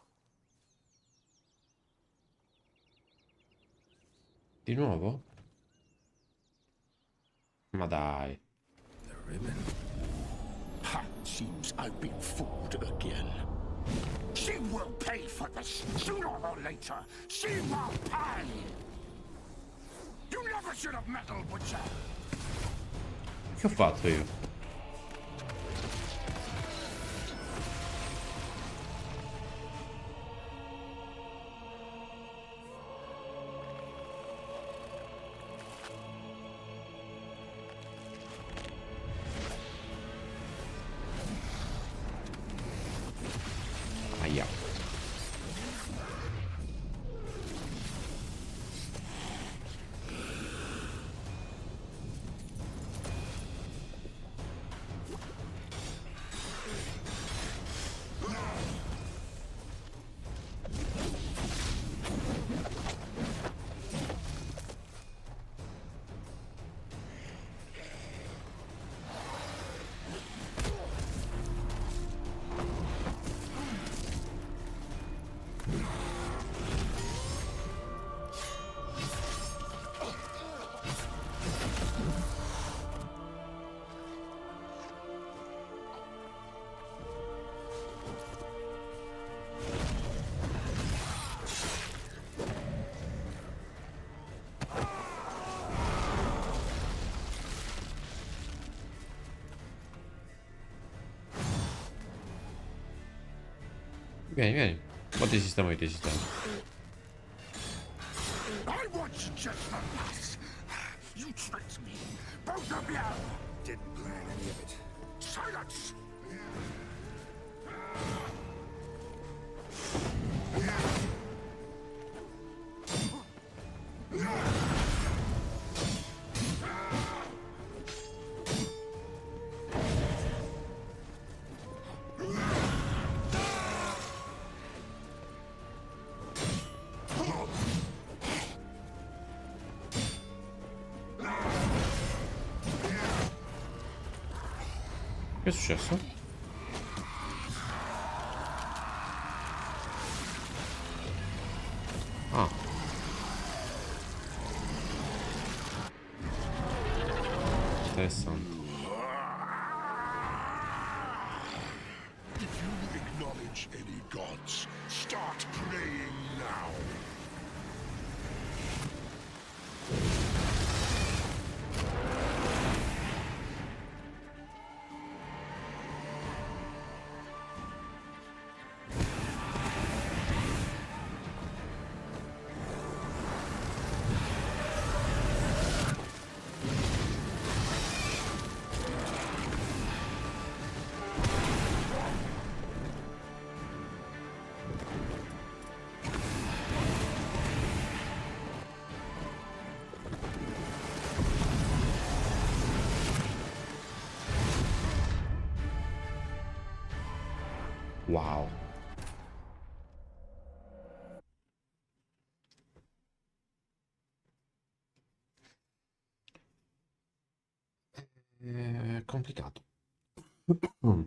Di nuovo? Ma dai. The ribbon. Ha! Seems I've been fooled again. She will pay for this, sooner or later. She will pay! You never should have meddled with her. Che ho fatto io? Aia. Vieni, vieni. Ma ti sistemo, ti sistemo. I want you just for us. You tricked me. Both of you. Didn't plan any of it. Silence! Che è successo? Wow. È complicato. Mm.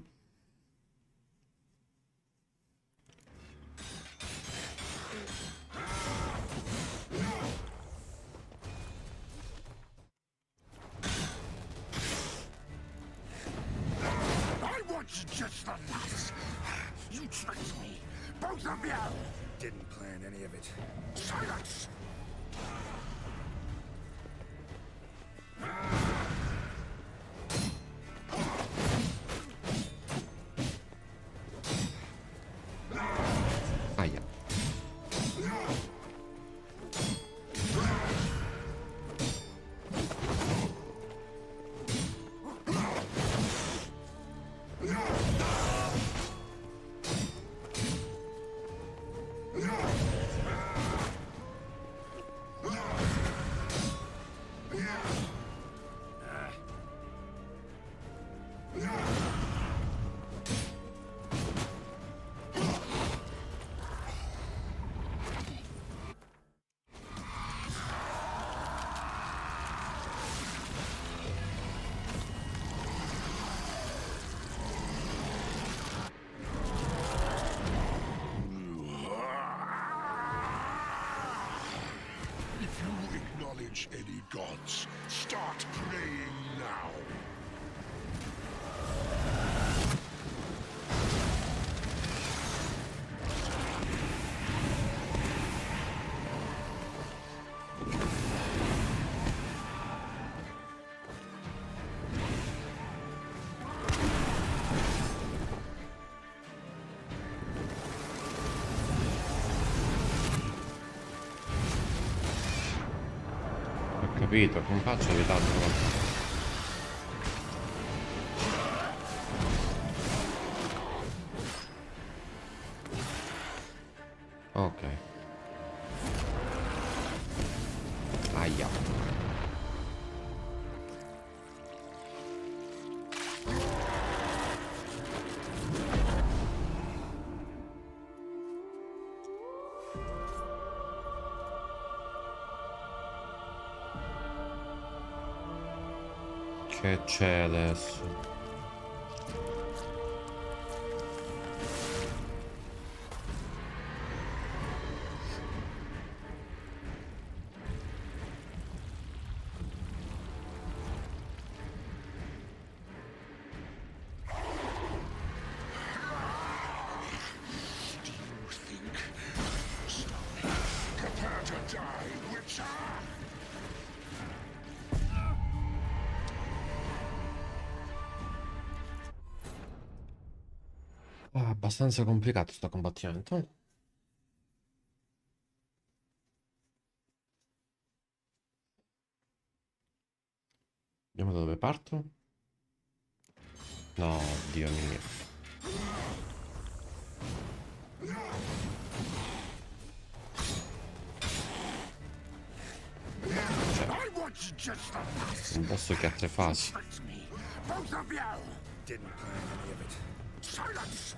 I want you just the last. You tricked me. Both of you. Didn't plan any of it. Silence. Aia. If you acknowledge any gods, start praying now. Ho capito, come faccio a evitarlo? Ok. Aia. Che c'è adesso? Do you think? Stop. Prepare to die, Witcher! Ah, abbastanza complicato sto combattimento. Vediamo da dove parto. No, Dio mio. I want you just the last. Un boss che ha 3 fasi. Tricked me. Both of you. Didn't plan any of it. Silence.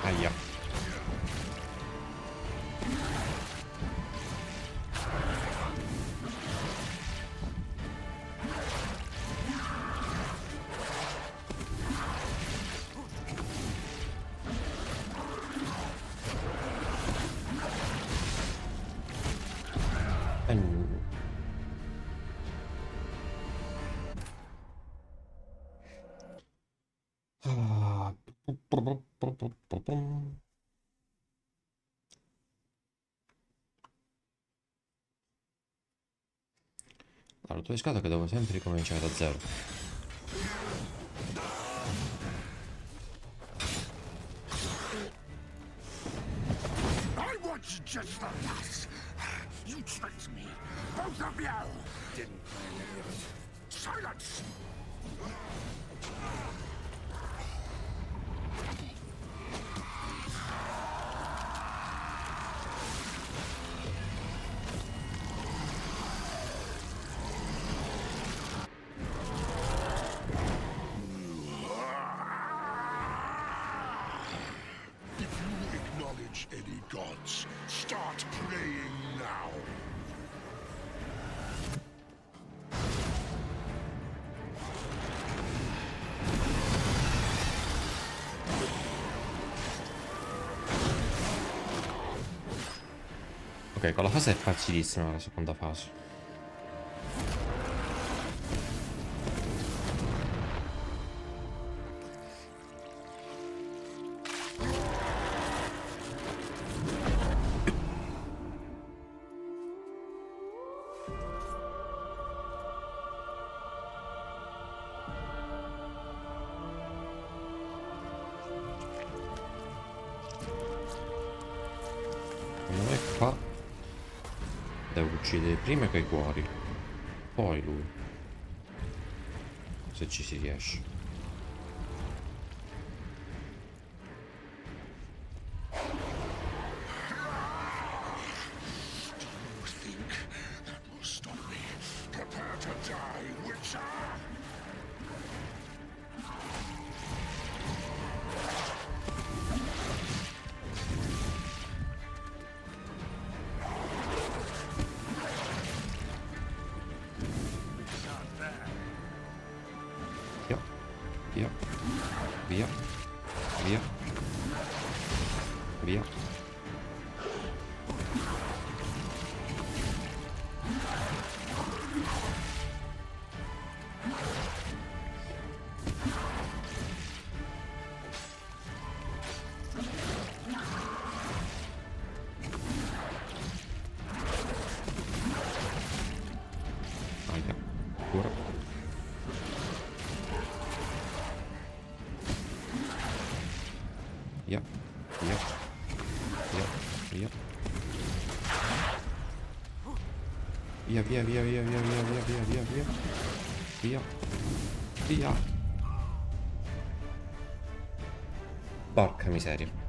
Aia. Ah. La rottura di scatola che devo sempre ricominciare da zero. I want you just for this. You tricked me. Both of you. Didn't plan any of it. Silence! If you acknowledge any gods, start praying now. Ok, con la fase è facilissima la seconda fase. Secondo me qua devo uccidere prima quei cuori, poi lui, se ci si riesce. You think that will stop me? Prepare to die, Witcher! Via, via, via, via, via. Aia, cura. Via, via, via, via. Via, via, via, via, via, via, via, via, via, via. Via, via. Porca miseria.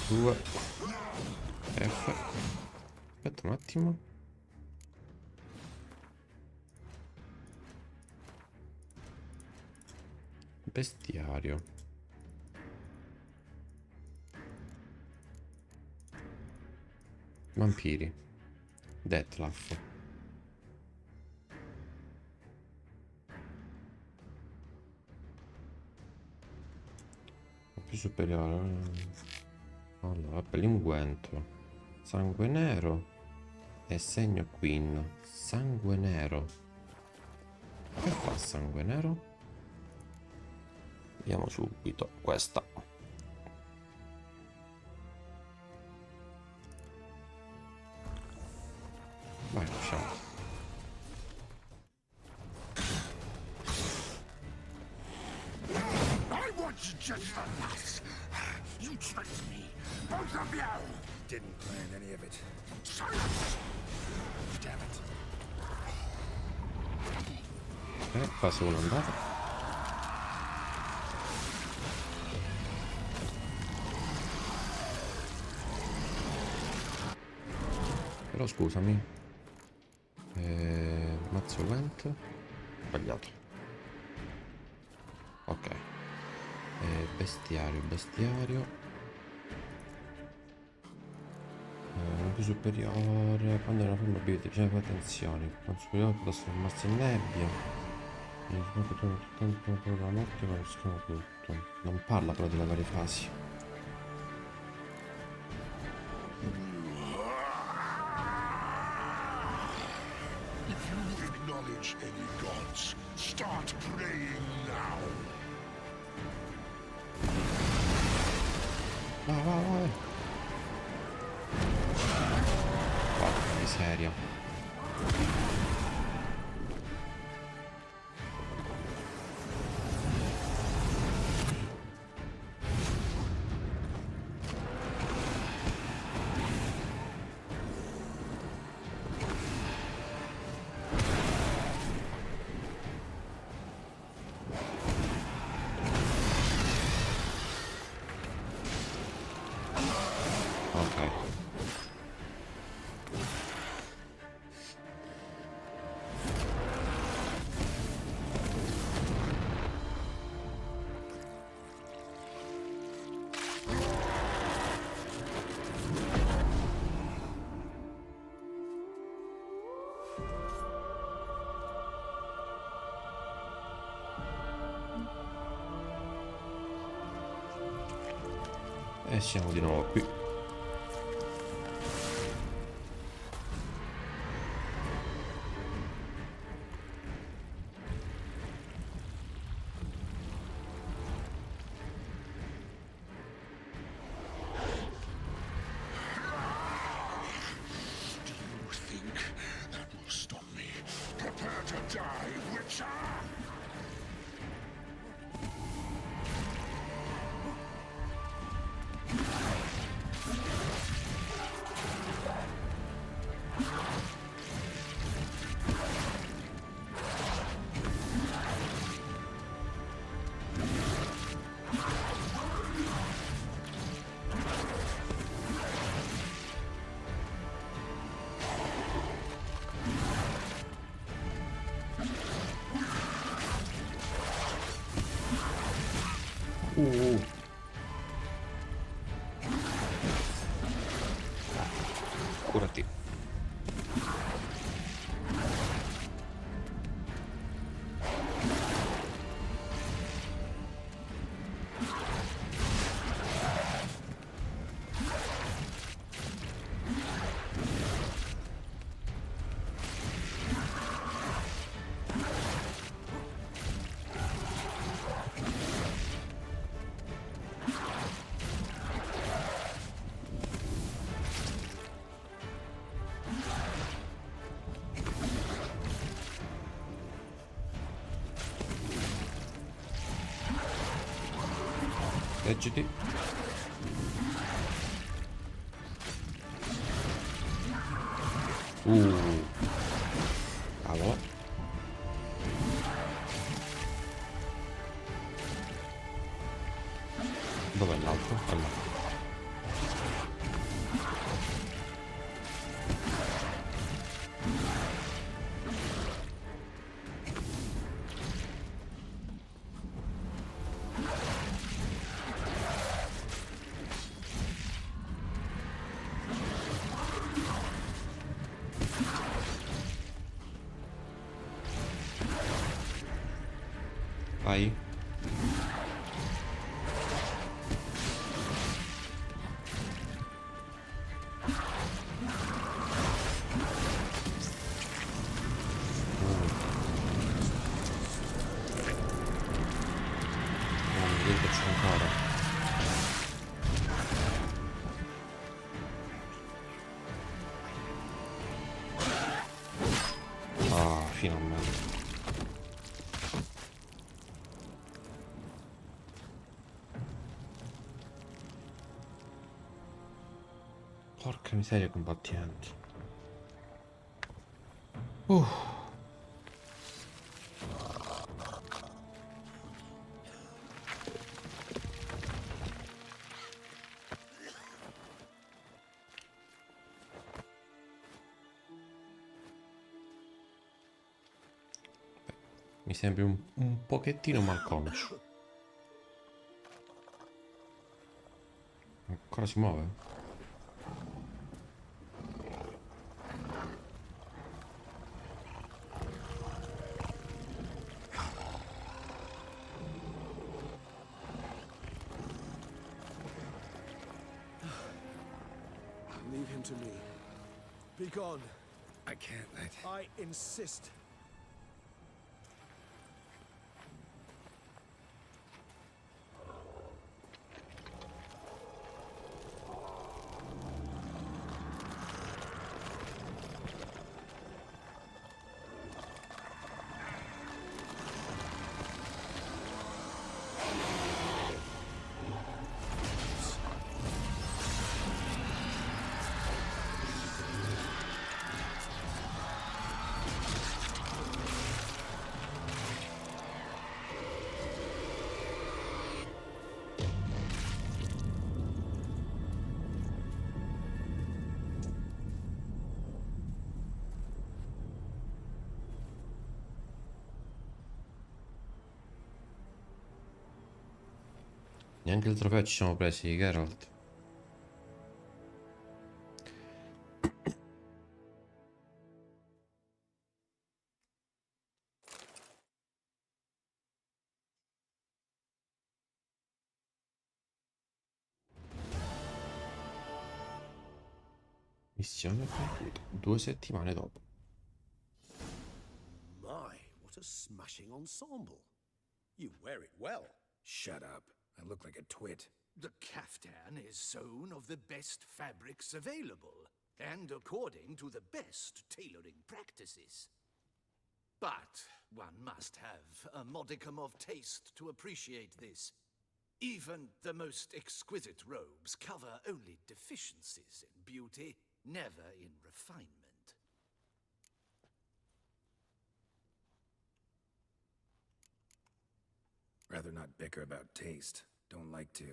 Due, F. Aspetta un attimo. Bestiario. Vampiri. Detlaf. Più superiore. Allora, vabbè, linguento. Sangue nero. E segno Queen. Sangue nero. Che fa sangue nero? Vediamo subito. Questa. Vai, lasciamo. just for us. You tricked me, both of you. Didn't plan any of it. Silence! Damn it. Qua sono andato. Però scusami. Mazzo Went. Sbagliato. Ok. Bestiario. Più superiore. Quando era una forma ability, c'è attenzione. Quando superiore può trasformarsi in nebbia. Tanto per la notte ma rischiamo tutto. Non parla però delle varie fasi. If you acknowledge any gods, start praying now. Vai. Porca miseria. Ok. E siamo di nuovo qui. Do you think that will stop me? Prepare to die, Witcher! Curati. Leggiti. Cavolo. Dov'è l'altro? Allora. Vai. Niente c'è ancora. Ah, finalmente. miseria, combattimenti. Mi sembri un pochettino malconcio. Ancora si muove? Leave him to me. Be gone. I can't let... I insist. Neanche il trofeo ci siamo presi, Geralt. Missione conclusa. 2 settimane dopo. My, what a smashing ensemble. You wear it well. Shut up. I look like a twit. The caftan is sewn of the best fabrics available, and according to the best tailoring practices. But one must have a modicum of taste to appreciate this. Even the most exquisite robes cover only deficiencies in beauty, never in refinement. Rather not bicker about taste. Don't like to.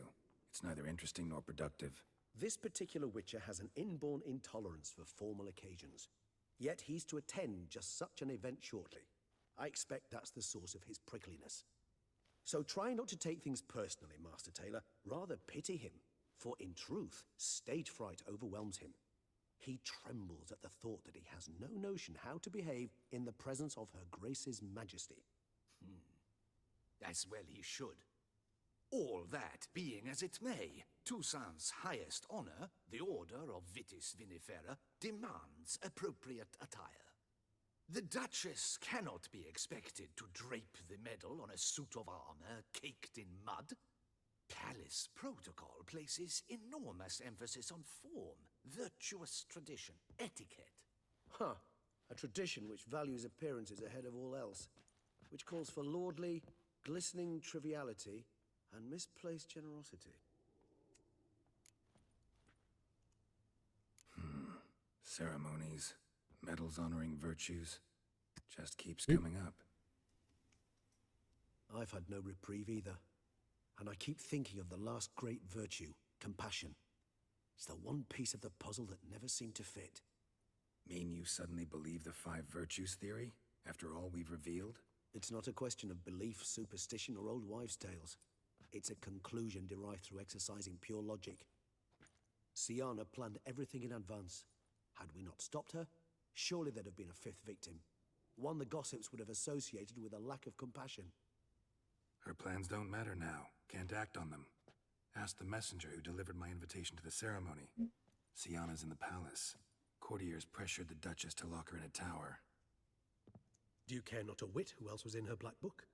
It's neither interesting nor productive. This particular Witcher has an inborn intolerance for formal occasions. Yet he's to attend just such an event shortly. I expect that's the source of his prickliness. So try not to take things personally, Master Taylor. Rather pity him. For in truth, stage fright overwhelms him. He trembles at the thought that he has no notion how to behave in the presence of Her Grace's Majesty. As well he should. All that being as it may, Toussaint's highest honor, the Order of Vitis Vinifera, demands appropriate attire. The Duchess cannot be expected to drape the medal on a suit of armor caked in mud. Palace protocol places enormous emphasis on form, virtuous tradition, etiquette. Huh. A tradition which values appearances ahead of all else. Which calls for lordly, glistening triviality and misplaced generosity. Ceremonies, medals honoring virtues. Just keeps coming up. I've had no reprieve either. And I keep thinking of the last great virtue, compassion. It's the one piece of the puzzle that never seemed to fit. Mean you suddenly believe the 5 virtues theory, after all we've revealed? It's not a question of belief, superstition, or old wives' tales. It's a conclusion derived through exercising pure logic. Syanna planned everything in advance. Had we not stopped her, surely there'd have been a 5th victim. One the gossips would have associated with a lack of compassion. Her plans don't matter now. Can't act on them. Ask the messenger who delivered my invitation to the ceremony. Syanna's in the palace. Courtiers pressured the Duchess to lock her in a tower. Do you care not a whit who else was in her black book?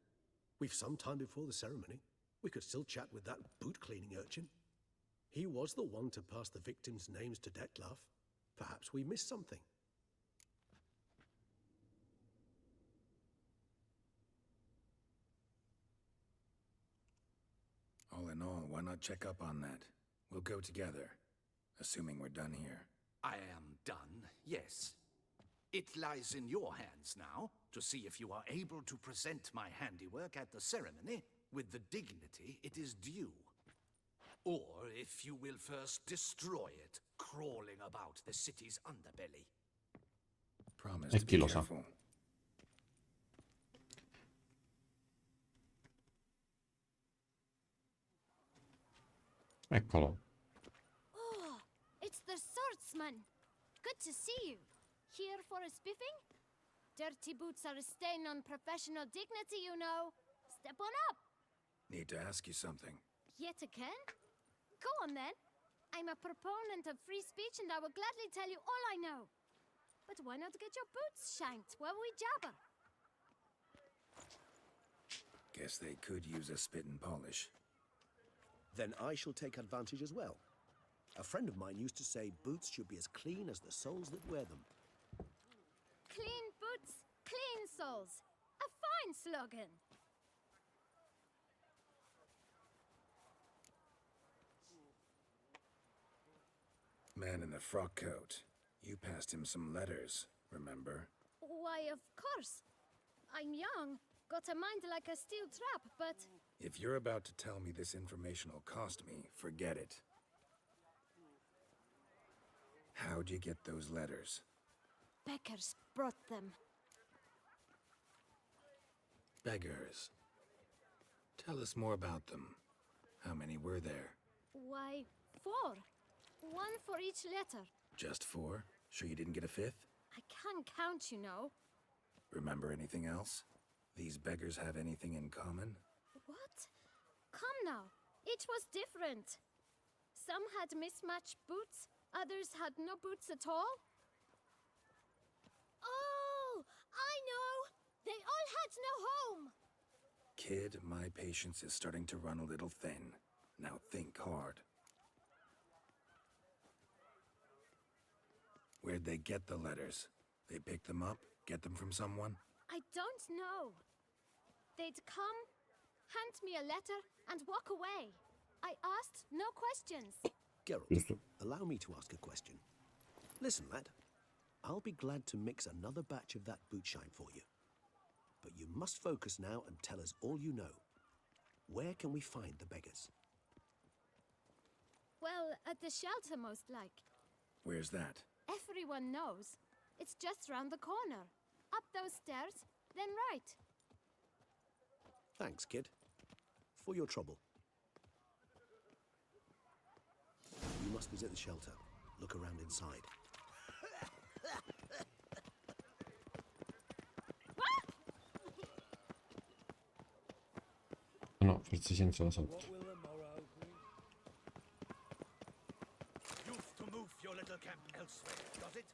We've some time before the ceremony. We could still chat with that boot-cleaning urchin. He was the one to pass the victims' names to Dettlaff. Perhaps we missed something. All in all, why not check up on that? We'll go together, assuming we're done here. I am done, yes. It lies in your hands now to see if you are able to present my handiwork at the ceremony with the dignity it is due. Or if you will first destroy it, crawling about the city's underbelly. Promise E to chi be lo sa. careful. Eccolo. Oh, it's the swordsman. Good to see you. Here for a spiffing? Dirty boots are a stain on professional dignity, you know. Step on up. Need to ask you something. Yet again? Go on then. I'm a proponent of free speech and I will gladly tell you all I know. But why not get your boots shanked while we jabber? Guess they could use a spit and polish. Then I shall take advantage as well. A friend of mine used to say boots should be as clean as the soles that wear them. Clean boots, clean souls. A fine slogan. Man in the frock coat. You passed him some letters, remember? Why, of course. I'm young, got a mind like a steel trap, but... If you're about to tell me this information will cost me, forget it. How'd you get those letters? Beggars brought them. Beggars. Tell us more about them. How many were there? Why, 4. One for each letter. Just 4? Sure you didn't get a 5th? I can't count, you know. Remember anything else? These beggars have anything in common? What? Come now. Each was different. Some had mismatched boots, others had no boots at all. Oh, I know! They all had no home! Kid, my patience is starting to run a little thin. Now think hard. Where'd they get the letters? They pick them up? Get them from someone? I don't know. They'd come, hand me a letter, and walk away. I asked no questions. Geralt, Giusto. allow me to ask a question. Listen, lad. I'll be glad to mix another batch of that boot shine for you. But you must focus now and tell us all you know. Where can we find the beggars? Well, at the shelter, most like. Where's that? Everyone knows. It's just round the corner. Up those stairs, then right. Thanks, kid. For your trouble. You must visit the shelter. Look around inside. No, forse senza la sotto. You've to move your little camp elsewhere, got it?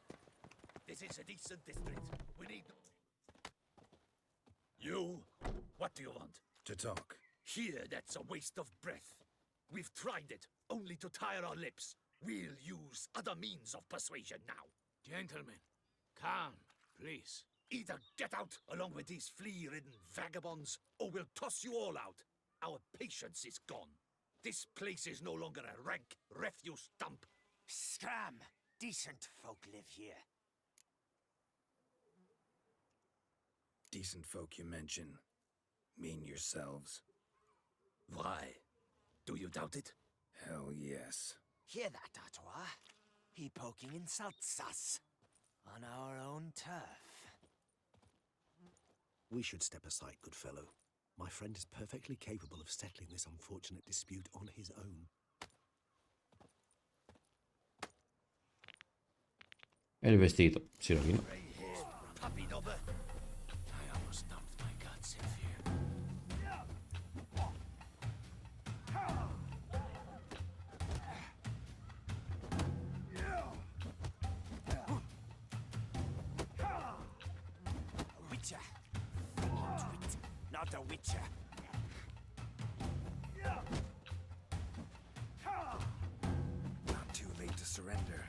This is a decent district. We need... You? What do you want? To talk. Here, that's a waste of breath. We've tried it, only to tire our lips. We'll use other means of persuasion now. Gentlemen, calm, please. Either get out along with these flea-ridden vagabonds, or we'll toss you all out. Our patience is gone. This place is no longer a rank refuse dump. Scram! Decent folk live here. Decent folk you mention. Mean yourselves. Why? Do you doubt it? Hell yes. Hear that, Artois? He poking insults us. On our own turf. We should step aside, good fellow. My friend is perfectly capable of settling this unfortunate dispute on his own. E il vestito si rovina. Puppy knobber. I almost dumped my guts in fear. A witcher. Into it, not a witcher. Not too late to surrender.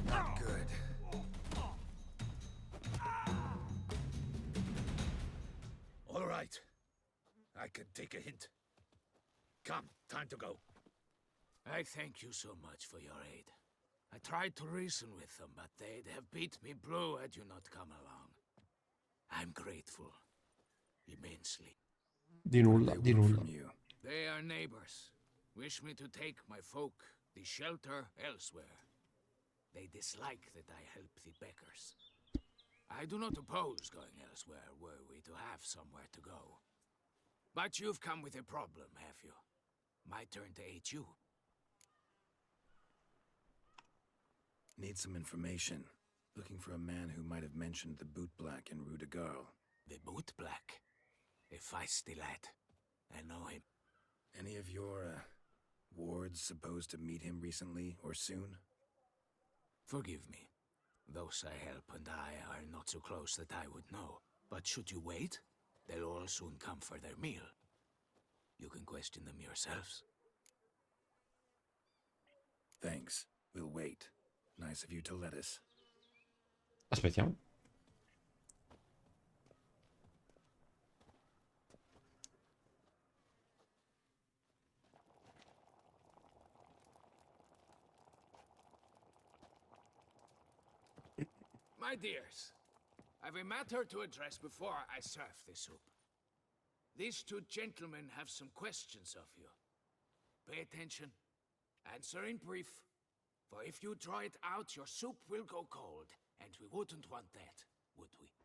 Not good. All right. I can take a hint. Come, time to go. I thank you so much for your aid. I tried to reason with them, but they'd have beat me blue had you not come along. I'm grateful. Immensely. Di nulla, di nulla. From you. They are neighbors. Wish me to take my folk, the shelter, elsewhere. They dislike that I help the beggars. I do not oppose going elsewhere were we to have somewhere to go. But you've come with a problem, have you? My turn to aid you. Need some information. Looking for a man who might have mentioned the boot black in Rue de Garl. The boot black? A feisty lad. I know him. Any of your, wards supposed to meet him recently or soon? Forgive me. Those I help and I are not so close that I would know. But should you wait, they'll all soon come for their meal. You can question them yourselves. Thanks. We'll wait. Nice of you to let us. Aspettiamo. My dears, I've a matter to address before I serve the soup. These two gentlemen have some questions of you. Pay attention. Answer in brief. For if you draw it out, your soup will go cold. And we wouldn't want that, would we?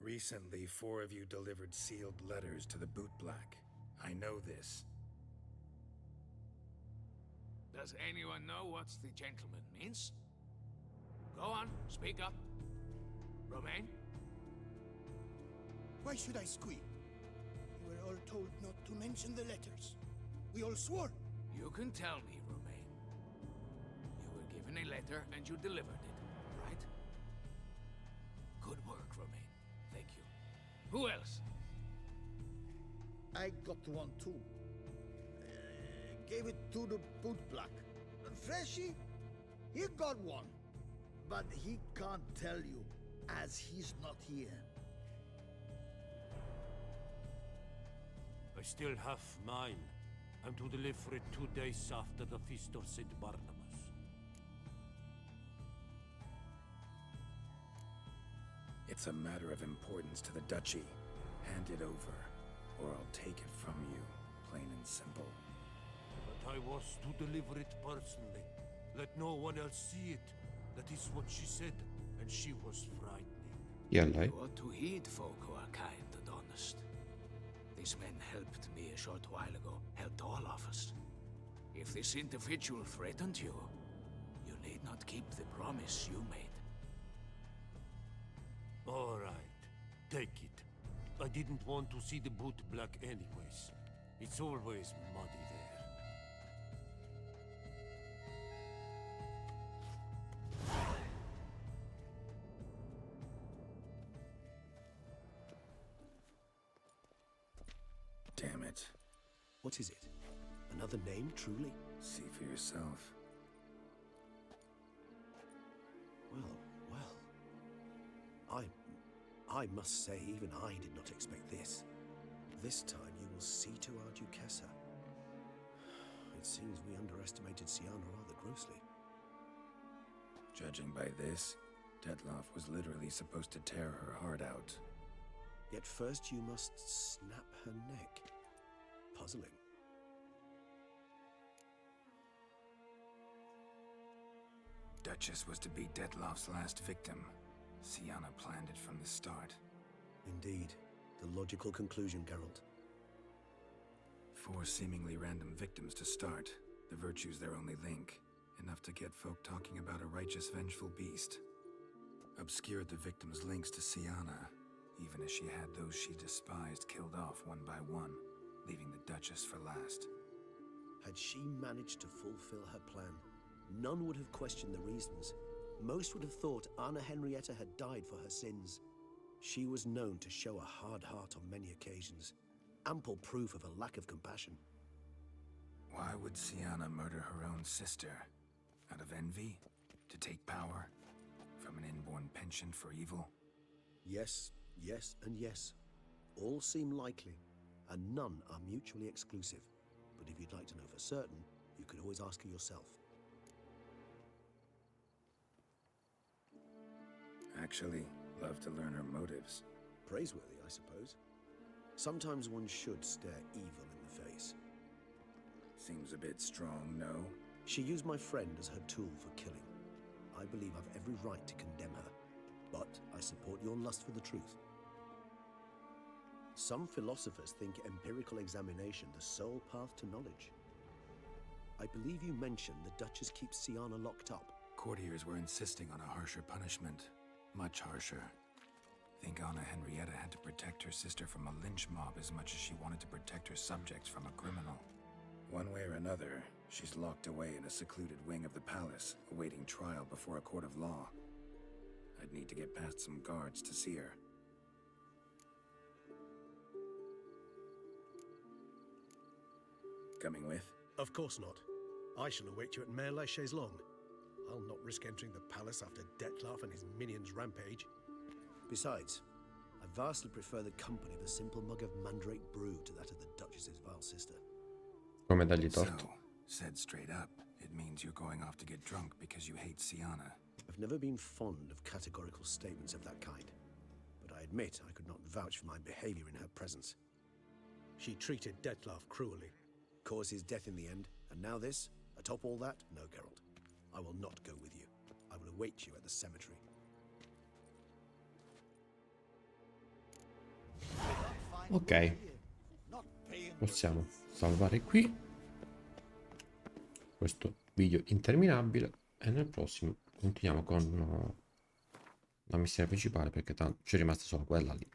Recently, 4 of you delivered sealed letters to the boot black. I know this. Does anyone know what the gentleman means? Go on, speak up. Romain? Why should I squeal? We were all told not to mention the letters. We all swore. You can tell me, Romain. You were given a letter and you delivered it, right? Good work, Romain. Thank you. Who else? I got one too. Gave it to the boot black. Freshy, he got one. But he can't tell you, as he's not here. I still have mine. I'm to deliver it 2 days after the feast of St. Barnabas. It's a matter of importance to the duchy. Hand it over, or I'll take it from you, plain and simple. But I was to deliver it personally. Let no one else see it. That is what she said, and she was frightening. Yeah, lei. You ought to heed folk who are kind and honest. These men helped me a short while ago, helped all of us. If this individual threatened you, you need not keep the promise you made. All right, take it. I didn't want to see the boot black anyways. It's always muddy there. Damn it. What is it? Another name, truly? See for yourself. Well. I must say, even I did not expect this. This time you will see to our Duchessa. It seems we underestimated Siana rather grossly. Judging by this, Detloff was literally supposed to tear her heart out. Yet first you must snap her neck. Puzzling. Duchess was to be Detloff's last victim. Siana planned it from the start. Indeed. The logical conclusion, Geralt. 4 seemingly random victims to start. The virtue's their only link. Enough to get folk talking about a righteous, vengeful beast. Obscured the victims' links to Siana, even as she had those she despised killed off one by one, leaving the Duchess for last. Had she managed to fulfill her plan, none would have questioned the reasons. Most would have thought Anna Henrietta had died for her sins. She was known to show a hard heart on many occasions. Ample proof of a lack of compassion. Why would Siana murder her own sister? Out of envy? To take power? From an inborn penchant for evil? Yes, yes, and yes. All seem likely, and none are mutually exclusive. But if you'd like to know for certain, you could always ask her yourself. Actually, love to learn her motives. Praiseworthy, I suppose. Sometimes one should stare evil in the face. Seems a bit strong, no? She used my friend as her tool for killing. I believe I've every right to condemn her, but I support your lust for the truth. Some philosophers think empirical examination the sole path to knowledge. I believe you mentioned the Duchess keeps Sienna locked up. Courtiers were insisting on a harsher punishment. Much harsher. Think Anna Henrietta had to protect her sister from a lynch mob as much as she wanted to protect her subjects from a criminal. One way or another, she's locked away in a secluded wing of the palace, awaiting trial before a court of law. I'd need to get past some guards to see her. Coming with? Of course not. I shall await you at Mare la Chaise-Longue. I'll not risk entering the palace after Dettlaff and his minions rampage. Besides, I vastly prefer the company of a simple mug of mandrake brew to that of the Duchess's vile sister. Come dargli So, torto. said straight up, it means you're going off to get drunk because you hate Sienna. I've never been fond of categorical statements of that kind, but I admit I could not vouch for my behavior in her presence. She treated Dettlaff cruelly, caused his death in the end, and now this? Atop all that? No, Geralt. I will not go with you. I will await you at the cemetery. Ok, possiamo salvare qui questo video interminabile e nel prossimo continuiamo con la missione principale, perché tanto ci è rimasta solo quella lì.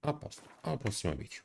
A posto, al prossimo video.